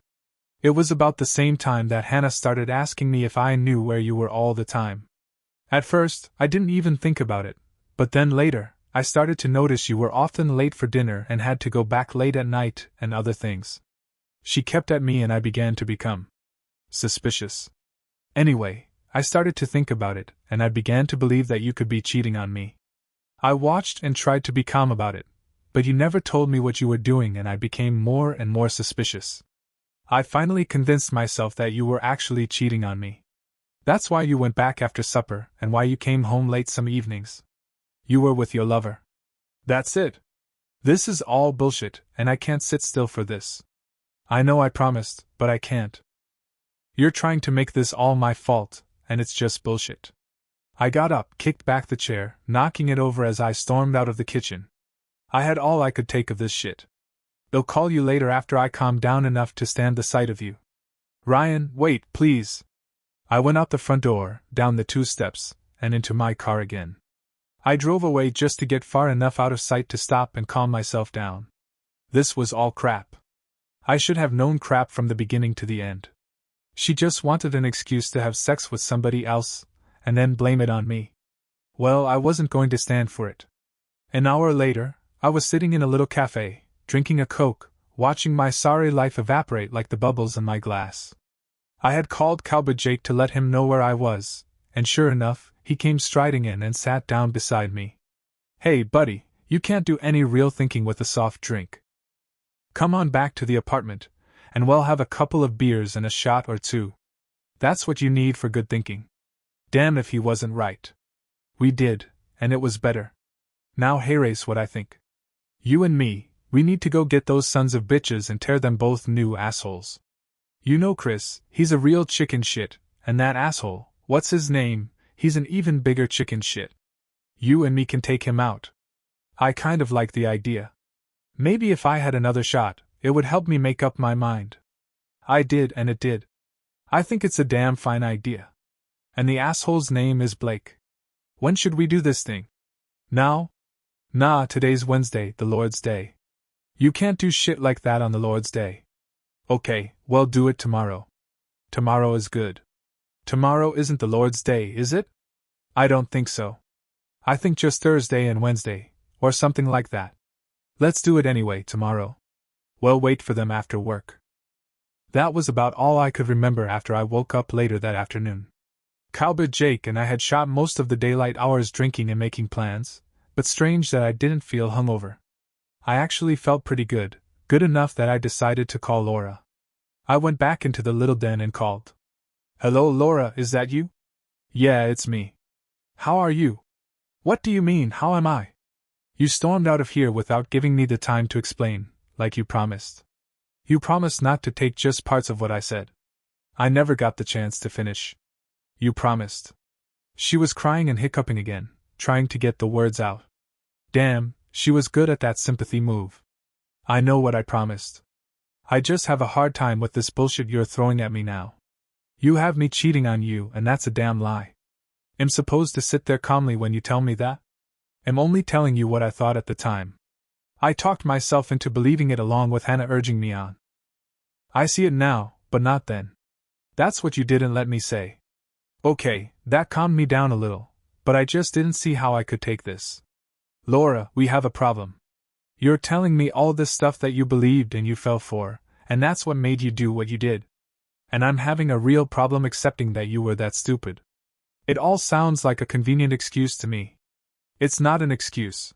It was about the same time that Hannah started asking me if I knew where you were all the time. At first, I didn't even think about it, but then later, I started to notice you were often late for dinner and had to go back late at night and other things. She kept at me and I began to become suspicious. Anyway, I started to think about it, and I began to believe that you could be cheating on me. I watched and tried to be calm about it, but you never told me what you were doing and I became more and more suspicious. I finally convinced myself that you were actually cheating on me. That's why you went back after supper and why you came home late some evenings. You were with your lover. That's it. This is all bullshit, and I can't sit still for this. I know I promised, but I can't. You're trying to make this all my fault, and it's just bullshit. I got up, kicked back the chair, knocking it over as I stormed out of the kitchen. I had all I could take of this shit. I'll call you later after I calm down enough to stand the sight of you. Ryan, wait, please. I went out the front door, down the 2 steps, and into my car again. I drove away just to get far enough out of sight to stop and calm myself down. This was all crap. I should have known crap from the beginning to the end. She just wanted an excuse to have sex with somebody else, and then blame it on me. Well, I wasn't going to stand for it. An hour later, I was sitting in a little cafe, drinking a Coke, watching my sorry life evaporate like the bubbles in my glass. I had called Cowboy Jake to let him know where I was, and sure enough, he came striding in and sat down beside me. Hey, buddy, you can't do any real thinking with a soft drink. Come on back to the apartment, and we'll have a couple of beers and a shot or two. That's what you need for good thinking. Damn if he wasn't right. We did, and it was better. Now here's what I think. You and me, we need to go get those sons of bitches and tear them both new assholes. You know Chris, he's a real chicken shit, and that asshole, what's his name, he's an even bigger chicken shit. You and me can take him out. I kind of like the idea. Maybe if I had another shot, it would help me make up my mind. I did, and it did. I think it's a damn fine idea. And the asshole's name is Blake. When should we do this thing? Now? Nah, today's Wednesday, the Lord's Day. You can't do shit like that on the Lord's Day. Okay, well, do it tomorrow. Tomorrow is good. Tomorrow isn't the Lord's Day, is it? I don't think so. I think just Thursday and Wednesday, or something like that. Let's do it anyway tomorrow. We'll wait for them after work. That was about all I could remember after I woke up later that afternoon. Cowboy Jake and I had shot most of the daylight hours drinking and making plans, but strange that I didn't feel hungover. I actually felt pretty good, good enough that I decided to call Laura. I went back into the little den and called. Hello, Laura, is that you? Yeah, it's me. How are you? What do you mean, how am I? You stormed out of here without giving me the time to explain, like you promised. You promised not to take just parts of what I said. I never got the chance to finish. You promised. She was crying and hiccuping again, trying to get the words out. Damn, she was good at that sympathy move. I know what I promised. I just have a hard time with this bullshit you're throwing at me now. You have me cheating on you, and that's a damn lie. Am supposed to sit there calmly when you tell me that? Am only telling you what I thought at the time. I talked myself into believing it along with Hannah urging me on. I see it now, but not then. That's what you didn't let me say. Okay, that calmed me down a little, but I just didn't see how I could take this. Laura, we have a problem. You're telling me all this stuff that you believed and you fell for, and that's what made you do what you did. And I'm having a real problem accepting that you were that stupid. It all sounds like a convenient excuse to me. It's not an excuse.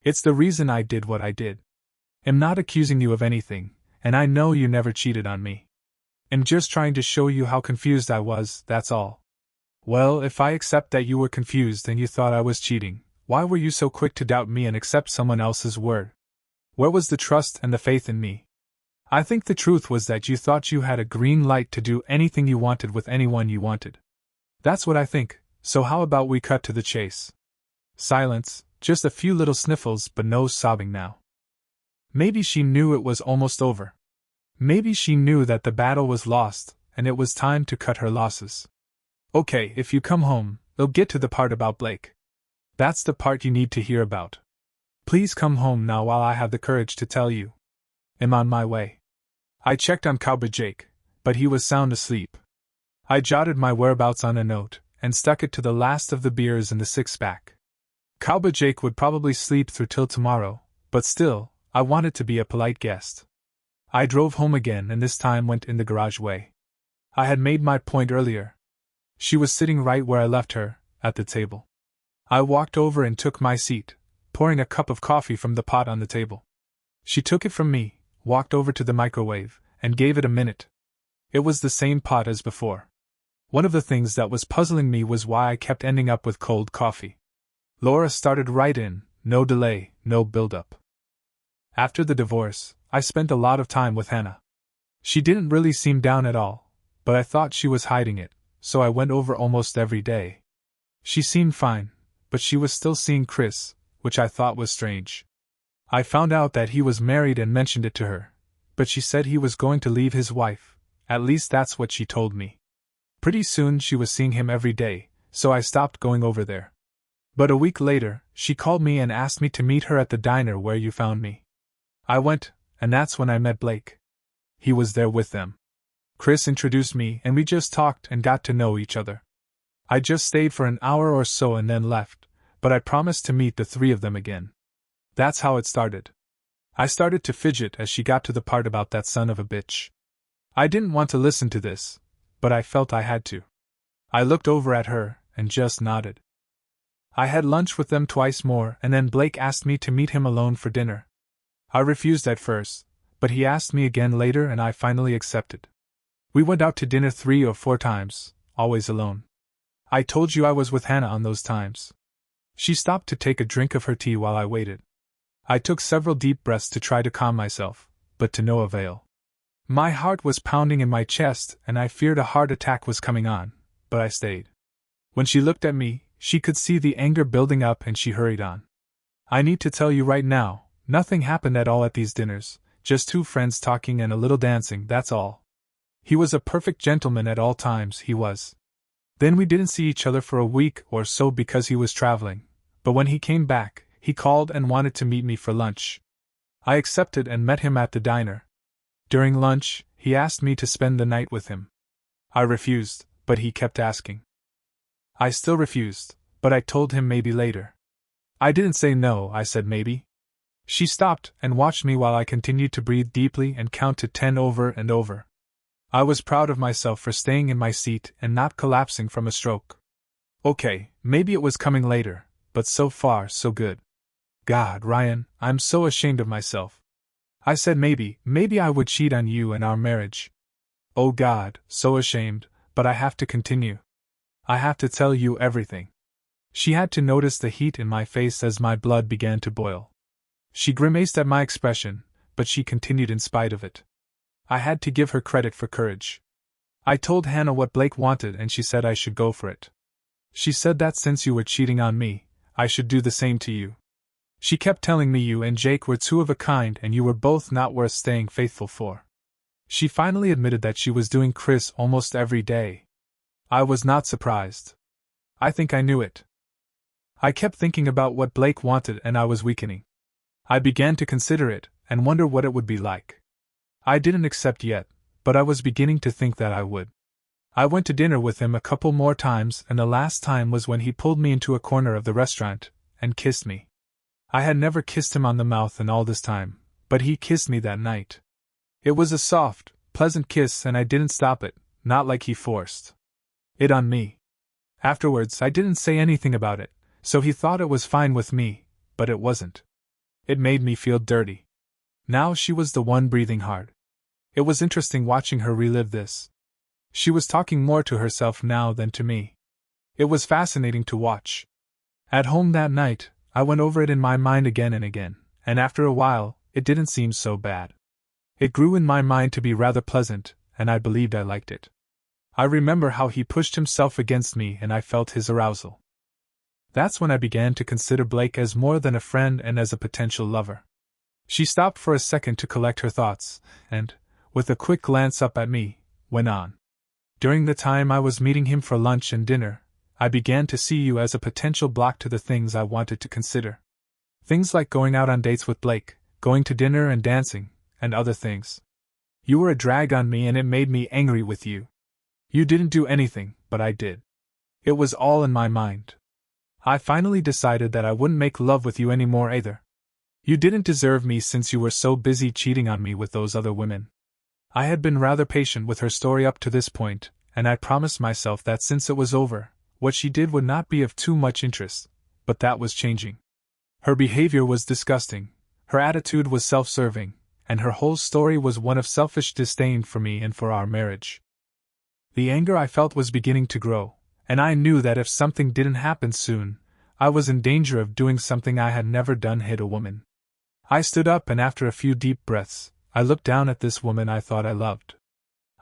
It's the reason I did what I did. I'm not accusing you of anything, and I know you never cheated on me. I'm just trying to show you how confused I was, that's all. Well, if I accept that you were confused and you thought I was cheating, why were you so quick to doubt me and accept someone else's word? Where was the trust and the faith in me? I think the truth was that you thought you had a green light to do anything you wanted with anyone you wanted. That's what I think, so how about we cut to the chase? Silence, just a few little sniffles but no sobbing now. Maybe she knew it was almost over. Maybe she knew that the battle was lost, and it was time to cut her losses. Okay, if you come home, we'll get to the part about Blake. That's the part you need to hear about. Please come home now while I have the courage to tell you. I'm on my way. I checked on Cowboy Jake, but he was sound asleep. I jotted my whereabouts on a note, and stuck it to the last of the beers in the six-pack. Cowboy Jake would probably sleep through till tomorrow, but still, I wanted to be a polite guest. I drove home again and this time went in the garage way. I had made my point earlier. She was sitting right where I left her, at the table. I walked over and took my seat, pouring a cup of coffee from the pot on the table. She took it from me, walked over to the microwave, and gave it a minute. It was the same pot as before. One of the things that was puzzling me was why I kept ending up with cold coffee. Laura started right in, no delay, no build-up. After the divorce, I spent a lot of time with Hannah. She didn't really seem down at all, but I thought she was hiding it, so I went over almost every day. She seemed fine, but she was still seeing Chris, which I thought was strange. I found out that he was married and mentioned it to her, but she said he was going to leave his wife, at least that's what she told me. Pretty soon she was seeing him every day, so I stopped going over there. But a week later, she called me and asked me to meet her at the diner where you found me. I went, and that's when I met Blake. He was there with them. Chris introduced me and we just talked and got to know each other. I just stayed for an hour or so and then left, but I promised to meet the three of them again. That's how it started. I started to fidget as she got to the part about that son of a bitch. I didn't want to listen to this, but I felt I had to. I looked over at her and just nodded. I had lunch with them twice more and then Blake asked me to meet him alone for dinner. I refused at first, but he asked me again later and I finally accepted. We went out to dinner 3 or 4 times, always alone. I told you I was with Hannah on those times. She stopped to take a drink of her tea while I waited. I took several deep breaths to try to calm myself, but to no avail. My heart was pounding in my chest and I feared a heart attack was coming on, but I stayed. When she looked at me, she could see the anger building up and she hurried on. I need to tell you right now, nothing happened at all at these dinners, just 2 friends talking and a little dancing, that's all. He was a perfect gentleman at all times, he was. Then we didn't see each other for a week or so because he was traveling, but when he came back, he called and wanted to meet me for lunch. I accepted and met him at the diner. During lunch, he asked me to spend the night with him. I refused, but he kept asking. I still refused, but I told him maybe later. I didn't say no, I said maybe. She stopped and watched me while I continued to breathe deeply and count to 10 over and over. I was proud of myself for staying in my seat and not collapsing from a stroke. Okay, maybe it was coming later, but so far so good. God, Ryan, I'm so ashamed of myself. I said maybe I would cheat on you and our marriage. Oh God, so ashamed, but I have to continue. I have to tell you everything. She had to notice the heat in my face as my blood began to boil. She grimaced at my expression, but she continued in spite of it. I had to give her credit for courage. I told Hannah what Blake wanted and she said I should go for it. She said that since you were cheating on me, I should do the same to you. She kept telling me you and Jake were 2 of a kind and you were both not worth staying faithful for. She finally admitted that she was doing Chris almost every day. I was not surprised. I think I knew it. I kept thinking about what Blake wanted and I was weakening. I began to consider it and wonder what it would be like. I didn't accept yet, but I was beginning to think that I would. I went to dinner with him a couple more times and the last time was when he pulled me into a corner of the restaurant and kissed me. I had never kissed him on the mouth in all this time, but he kissed me that night. It was a soft, pleasant kiss and I didn't stop it, not like he forced it on me. Afterwards I didn't say anything about it, so he thought it was fine with me, but it wasn't. It made me feel dirty. Now she was the one breathing hard. It was interesting watching her relive this. She was talking more to herself now than to me. It was fascinating to watch. At home that night, I went over it in my mind again and again, and after a while, it didn't seem so bad. It grew in my mind to be rather pleasant, and I believed I liked it. I remember how he pushed himself against me and I felt his arousal. That's when I began to consider Blake as more than a friend and as a potential lover. She stopped for a second to collect her thoughts, and, with a quick glance up at me, went on. During the time I was meeting him for lunch and dinner, I began to see you as a potential block to the things I wanted to consider. Things like going out on dates with Blake, going to dinner and dancing, and other things. You were a drag on me and it made me angry with you. You didn't do anything, but I did. It was all in my mind. I finally decided that I wouldn't make love with you anymore either. You didn't deserve me since you were so busy cheating on me with those other women. I had been rather patient with her story up to this point, and I promised myself that since it was over, what she did would not be of too much interest, but that was changing. Her behavior was disgusting, her attitude was self-serving, and her whole story was one of selfish disdain for me and for our marriage. The anger I felt was beginning to grow, and I knew that if something didn't happen soon, I was in danger of doing something I had never done: hit a woman. I stood up and after a few deep breaths, I looked down at this woman I thought I loved.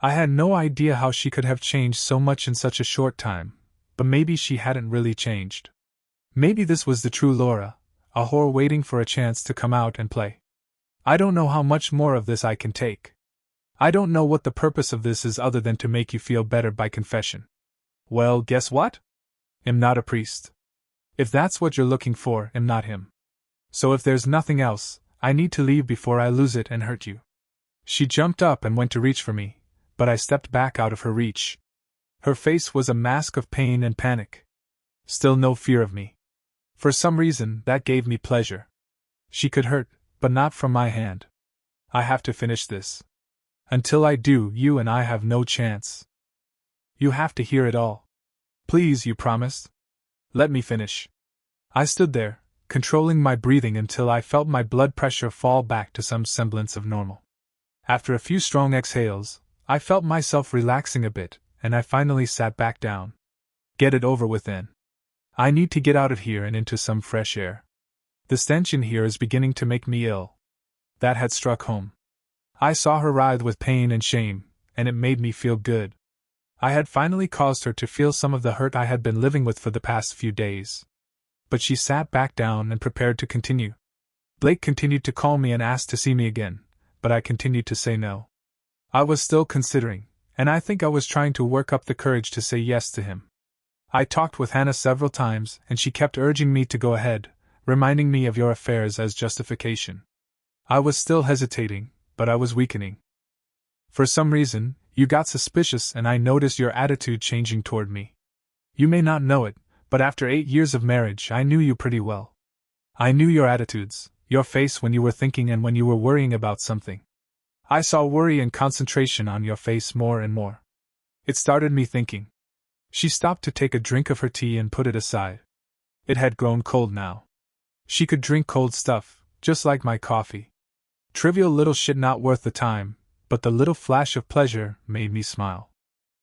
I had no idea how she could have changed so much in such a short time, but maybe she hadn't really changed. Maybe this was the true Laura, a whore waiting for a chance to come out and play. I don't know how much more of this I can take. I don't know what the purpose of this is other than to make you feel better by confession. Well, guess what? I'm not a priest. If that's what you're looking for, I'm not him. So if there's nothing else, I need to leave before I lose it and hurt you. She jumped up and went to reach for me, but I stepped back out of her reach. Her face was a mask of pain and panic. Still no fear of me. For some reason, that gave me pleasure. She could hurt, but not from my hand. I have to finish this. Until I do, you and I have no chance. You have to hear it all. Please, you promised. Let me finish. I stood there, controlling my breathing until I felt my blood pressure fall back to some semblance of normal. After a few strong exhales, I felt myself relaxing a bit, and I finally sat back down. Get it over with then. I need to get out of here and into some fresh air. The stench in here is beginning to make me ill. That had struck home. I saw her writhe with pain and shame, and it made me feel good. I had finally caused her to feel some of the hurt I had been living with for the past few days. But she sat back down and prepared to continue. Blake continued to call me and asked to see me again, but I continued to say no. I was still considering, and I think I was trying to work up the courage to say yes to him. I talked with Hannah several times, and she kept urging me to go ahead, reminding me of your affairs as justification. I was still hesitating, but I was weakening. For some reason, you got suspicious and I noticed your attitude changing toward me. You may not know it, but after 8 years of marriage I knew you pretty well. I knew your attitudes, your face when you were thinking and when you were worrying about something. I saw worry and concentration on your face more and more. It started me thinking. She stopped to take a drink of her tea and put it aside. It had grown cold now. She could drink cold stuff, just like my coffee. Trivial little shit not worth the time, but the little flash of pleasure made me smile.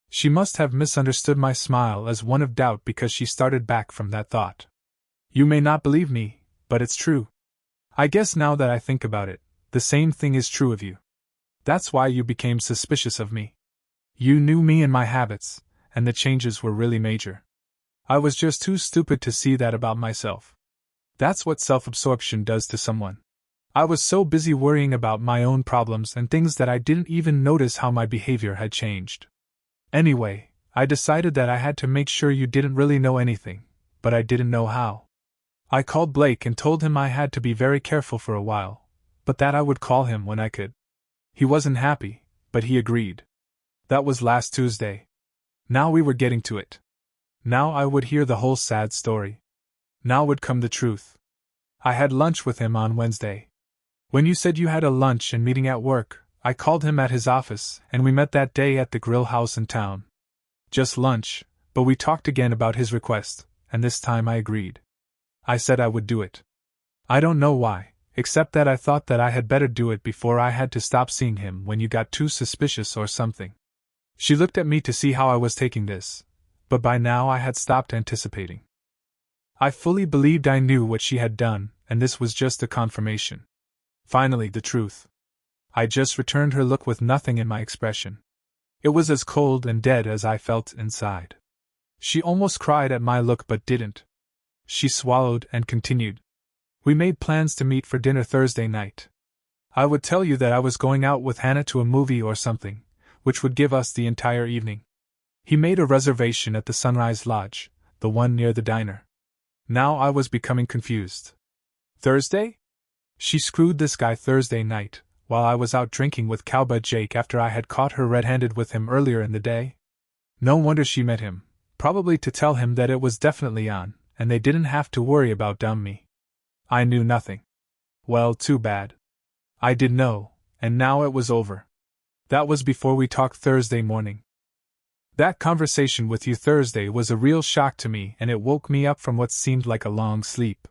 She must have misunderstood my smile as one of doubt because she started back from that thought. You may not believe me, but it's true. I guess now that I think about it, the same thing is true of you. That's why you became suspicious of me. You knew me and my habits, and the changes were really major. I was just too stupid to see that about myself. That's what self-absorption does to someone. I was so busy worrying about my own problems and things that I didn't even notice how my behavior had changed. Anyway, I decided that I had to make sure you didn't really know anything, but I didn't know how. I called Blake and told him I had to be very careful for a while, but that I would call him when I could. He wasn't happy, but he agreed. That was last Tuesday. Now we were getting to it. Now I would hear the whole sad story. Now would come the truth. I had lunch with him on Wednesday. When you said you had a lunch and meeting at work, I called him at his office and we met that day at the grill house in town. Just lunch, but we talked again about his request, and this time I agreed. I said I would do it. I don't know why, except that I thought that I had better do it before I had to stop seeing him when you got too suspicious or something. She looked at me to see how I was taking this, but by now I had stopped anticipating. I fully believed I knew what she had done, and this was just a confirmation. Finally, the truth. I just returned her look with nothing in my expression. It was as cold and dead as I felt inside. She almost cried at my look but didn't. She swallowed and continued. We made plans to meet for dinner Thursday night. I would tell you that I was going out with Hannah to a movie or something, which would give us the entire evening. He made a reservation at the Sunrise Lodge, the one near the diner. Now I was becoming confused. Thursday? She screwed this guy Thursday night, while I was out drinking with Cowboy Jake after I had caught her red-handed with him earlier in the day. No wonder she met him, probably to tell him that it was definitely on, and they didn't have to worry about me. I knew nothing. Well, too bad. I did know, and now it was over. That was before we talked Thursday morning. That conversation with you Thursday was a real shock to me, and it woke me up from what seemed like a long sleep.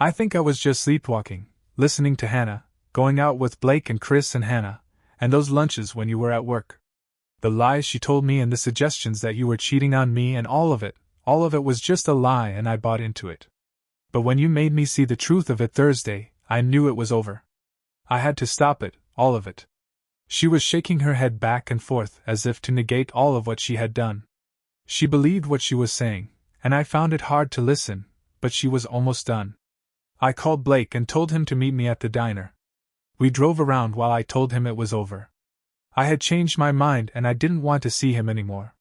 I think I was just sleepwalking, listening to Hannah, going out with Blake and Chris and Hannah, and those lunches when you were at work. The lies she told me and the suggestions that you were cheating on me and all of it was just a lie and I bought into it. But when you made me see the truth of it Thursday, I knew it was over. I had to stop it, all of it. She was shaking her head back and forth as if to negate all of what she had done. She believed what she was saying, and I found it hard to listen, but she was almost done. I called Blake and told him to meet me at the diner. We drove around while I told him it was over. I had changed my mind and I didn't want to see him anymore.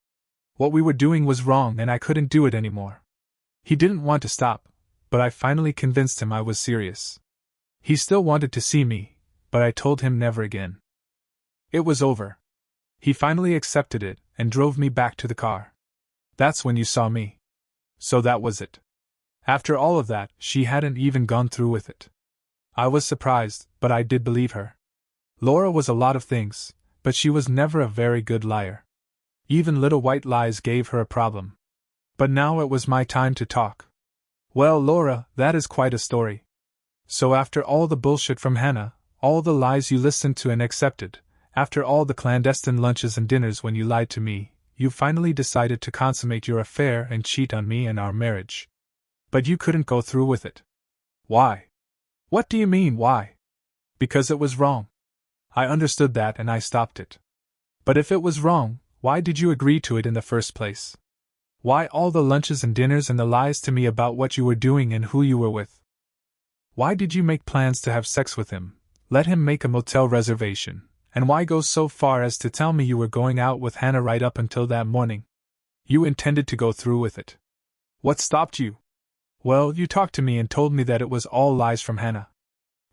What we were doing was wrong and I couldn't do it anymore. He didn't want to stop, but I finally convinced him I was serious. He still wanted to see me, but I told him never again. It was over. He finally accepted it and drove me back to the car. That's when you saw me. So that was it. After all of that, she hadn't even gone through with it. I was surprised, but I did believe her. Laura was a lot of things, but she was never a very good liar. Even little white lies gave her a problem. But now it was my time to talk. Well, Laura, that is quite a story. So after all the bullshit from Hannah, all the lies you listened to and accepted, after all the clandestine lunches and dinners when you lied to me, you finally decided to consummate your affair and cheat on me and our marriage. But you couldn't go through with it. Why? What do you mean, why? Because it was wrong. I understood that and I stopped it. But if it was wrong, why did you agree to it in the first place? Why all the lunches and dinners and the lies to me about what you were doing and who you were with? Why did you make plans to have sex with him, let him make a motel reservation, and why go so far as to tell me you were going out with Hannah right up until that morning? You intended to go through with it. What stopped you? Well, you talked to me and told me that it was all lies from Hannah.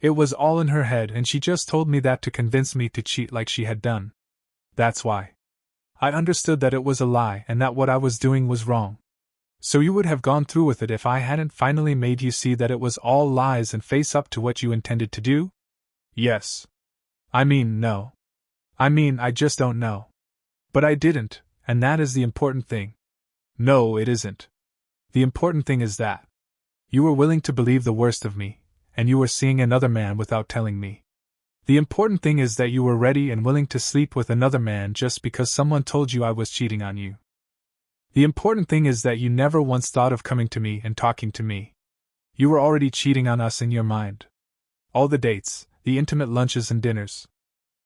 It was all in her head and she just told me that to convince me to cheat like she had done. That's why. I understood that it was a lie and that what I was doing was wrong. So you would have gone through with it if I hadn't finally made you see that it was all lies and face up to what you intended to do? Yes. No. I just don't know. But I didn't, and that is the important thing. No, it isn't. The important thing is that you were willing to believe the worst of me, and you were seeing another man without telling me. The important thing is that you were ready and willing to sleep with another man just because someone told you I was cheating on you. The important thing is that you never once thought of coming to me and talking to me. You were already cheating on us in your mind. All the dates, the intimate lunches and dinners.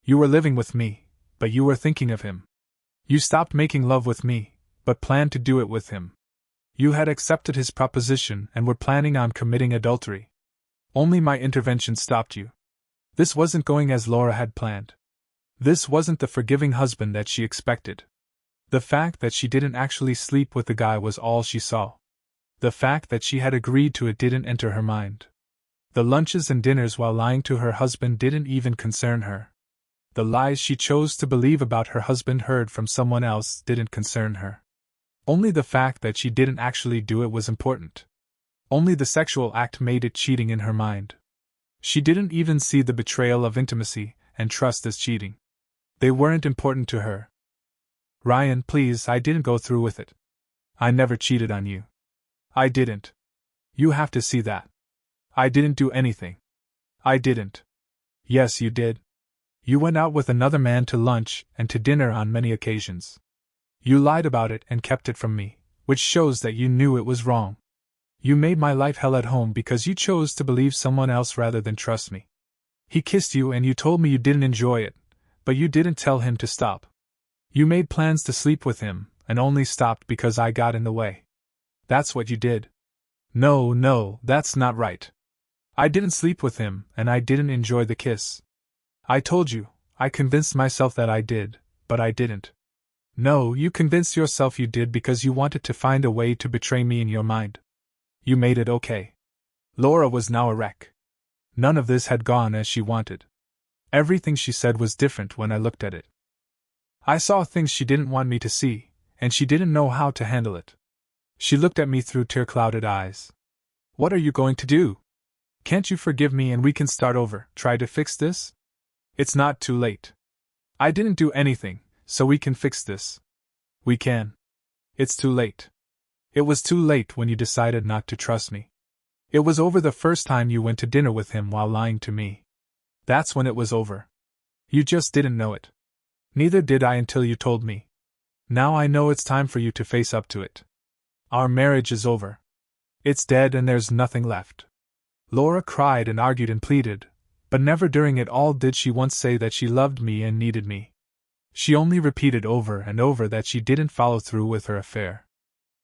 You were living with me, but you were thinking of him. You stopped making love with me, but planned to do it with him. You had accepted his proposition and were planning on committing adultery. Only my intervention stopped you. This wasn't going as Laura had planned. This wasn't the forgiving husband that she expected. The fact that she didn't actually sleep with the guy was all she saw. The fact that she had agreed to it didn't enter her mind. The lunches and dinners while lying to her husband didn't even concern her. The lies she chose to believe about her husband heard from someone else didn't concern her. Only the fact that she didn't actually do it was important. Only the sexual act made it cheating in her mind. She didn't even see the betrayal of intimacy and trust as cheating. They weren't important to her. Ryan, please, I didn't go through with it. I never cheated on you. I didn't. You have to see that. I didn't do anything. I didn't. Yes, you did. You went out with another man to lunch and to dinner on many occasions. You lied about it and kept it from me, which shows that you knew it was wrong. You made my life hell at home because you chose to believe someone else rather than trust me. He kissed you and you told me you didn't enjoy it, but you didn't tell him to stop. You made plans to sleep with him and only stopped because I got in the way. That's what you did. No, that's not right. I didn't sleep with him and I didn't enjoy the kiss. I told you, I convinced myself that I did, but I didn't. No, you convinced yourself you did because you wanted to find a way to betray me in your mind. You made it okay. Laura was now a wreck. None of this had gone as she wanted. Everything she said was different when I looked at it. I saw things she didn't want me to see, and she didn't know how to handle it. She looked at me through tear-clouded eyes. What are you going to do? Can't you forgive me and we can start over, try to fix this? It's not too late. I didn't do anything, so we can fix this. We can. It's too late. It was too late when you decided not to trust me. It was over the first time you went to dinner with him while lying to me. That's when it was over. You just didn't know it. Neither did I until you told me. Now I know it's time for you to face up to it. Our marriage is over. It's dead and there's nothing left. Laura cried and argued and pleaded, But never during it all did she once say that she loved me and needed me. She only repeated over and over that she didn't follow through with her affair.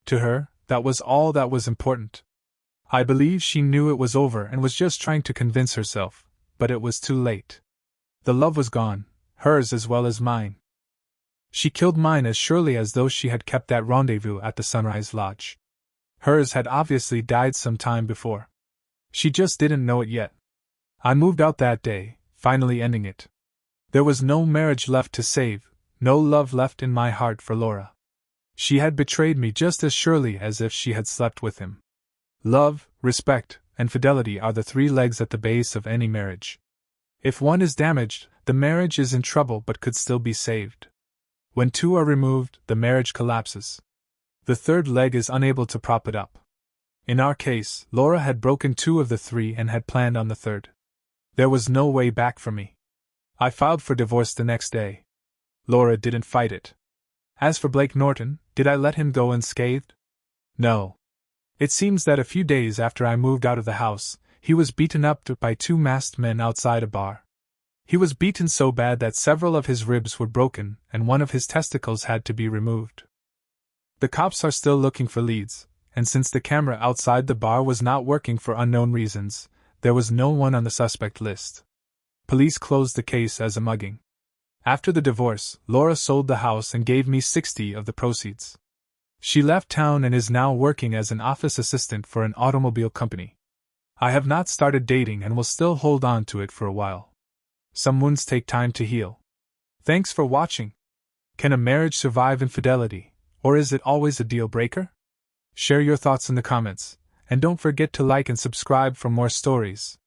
To her, that was all that was important. I believe she knew it was over and was just trying to convince herself, but it was too late. The love was gone, hers as well as mine. She killed mine as surely as though she had kept that rendezvous at the Sunrise Lodge. Hers had obviously died some time before. She just didn't know it yet. I moved out that day, finally ending it. There was no marriage left to save, no love left in my heart for Laura. She had betrayed me just as surely as if she had slept with him. Love, respect, and fidelity are the three legs at the base of any marriage. If one is damaged, the marriage is in trouble but could still be saved. When two are removed, the marriage collapses. The third leg is unable to prop it up. In our case, Laura had broken two of the three and had planned on the third. There was no way back for me. I filed for divorce the next day. Laura didn't fight it. As for Blake Norton, did I let him go unscathed? No. It seems that a few days after I moved out of the house, he was beaten up by two masked men outside a bar. He was beaten so bad that several of his ribs were broken and one of his testicles had to be removed. The cops are still looking for leads, and since the camera outside the bar was not working for unknown reasons, there was no one on the suspect list. Police closed the case as a mugging. After the divorce, Laura sold the house and gave me 60 of the proceeds. She left town and is now working as an office assistant for an automobile company. I have not started dating and will still hold on to it for a while. Some wounds take time to heal. Thanks for watching. Can a marriage survive infidelity, or is it always a deal breaker? Share your thoughts in the comments, and don't forget to like and subscribe for more stories.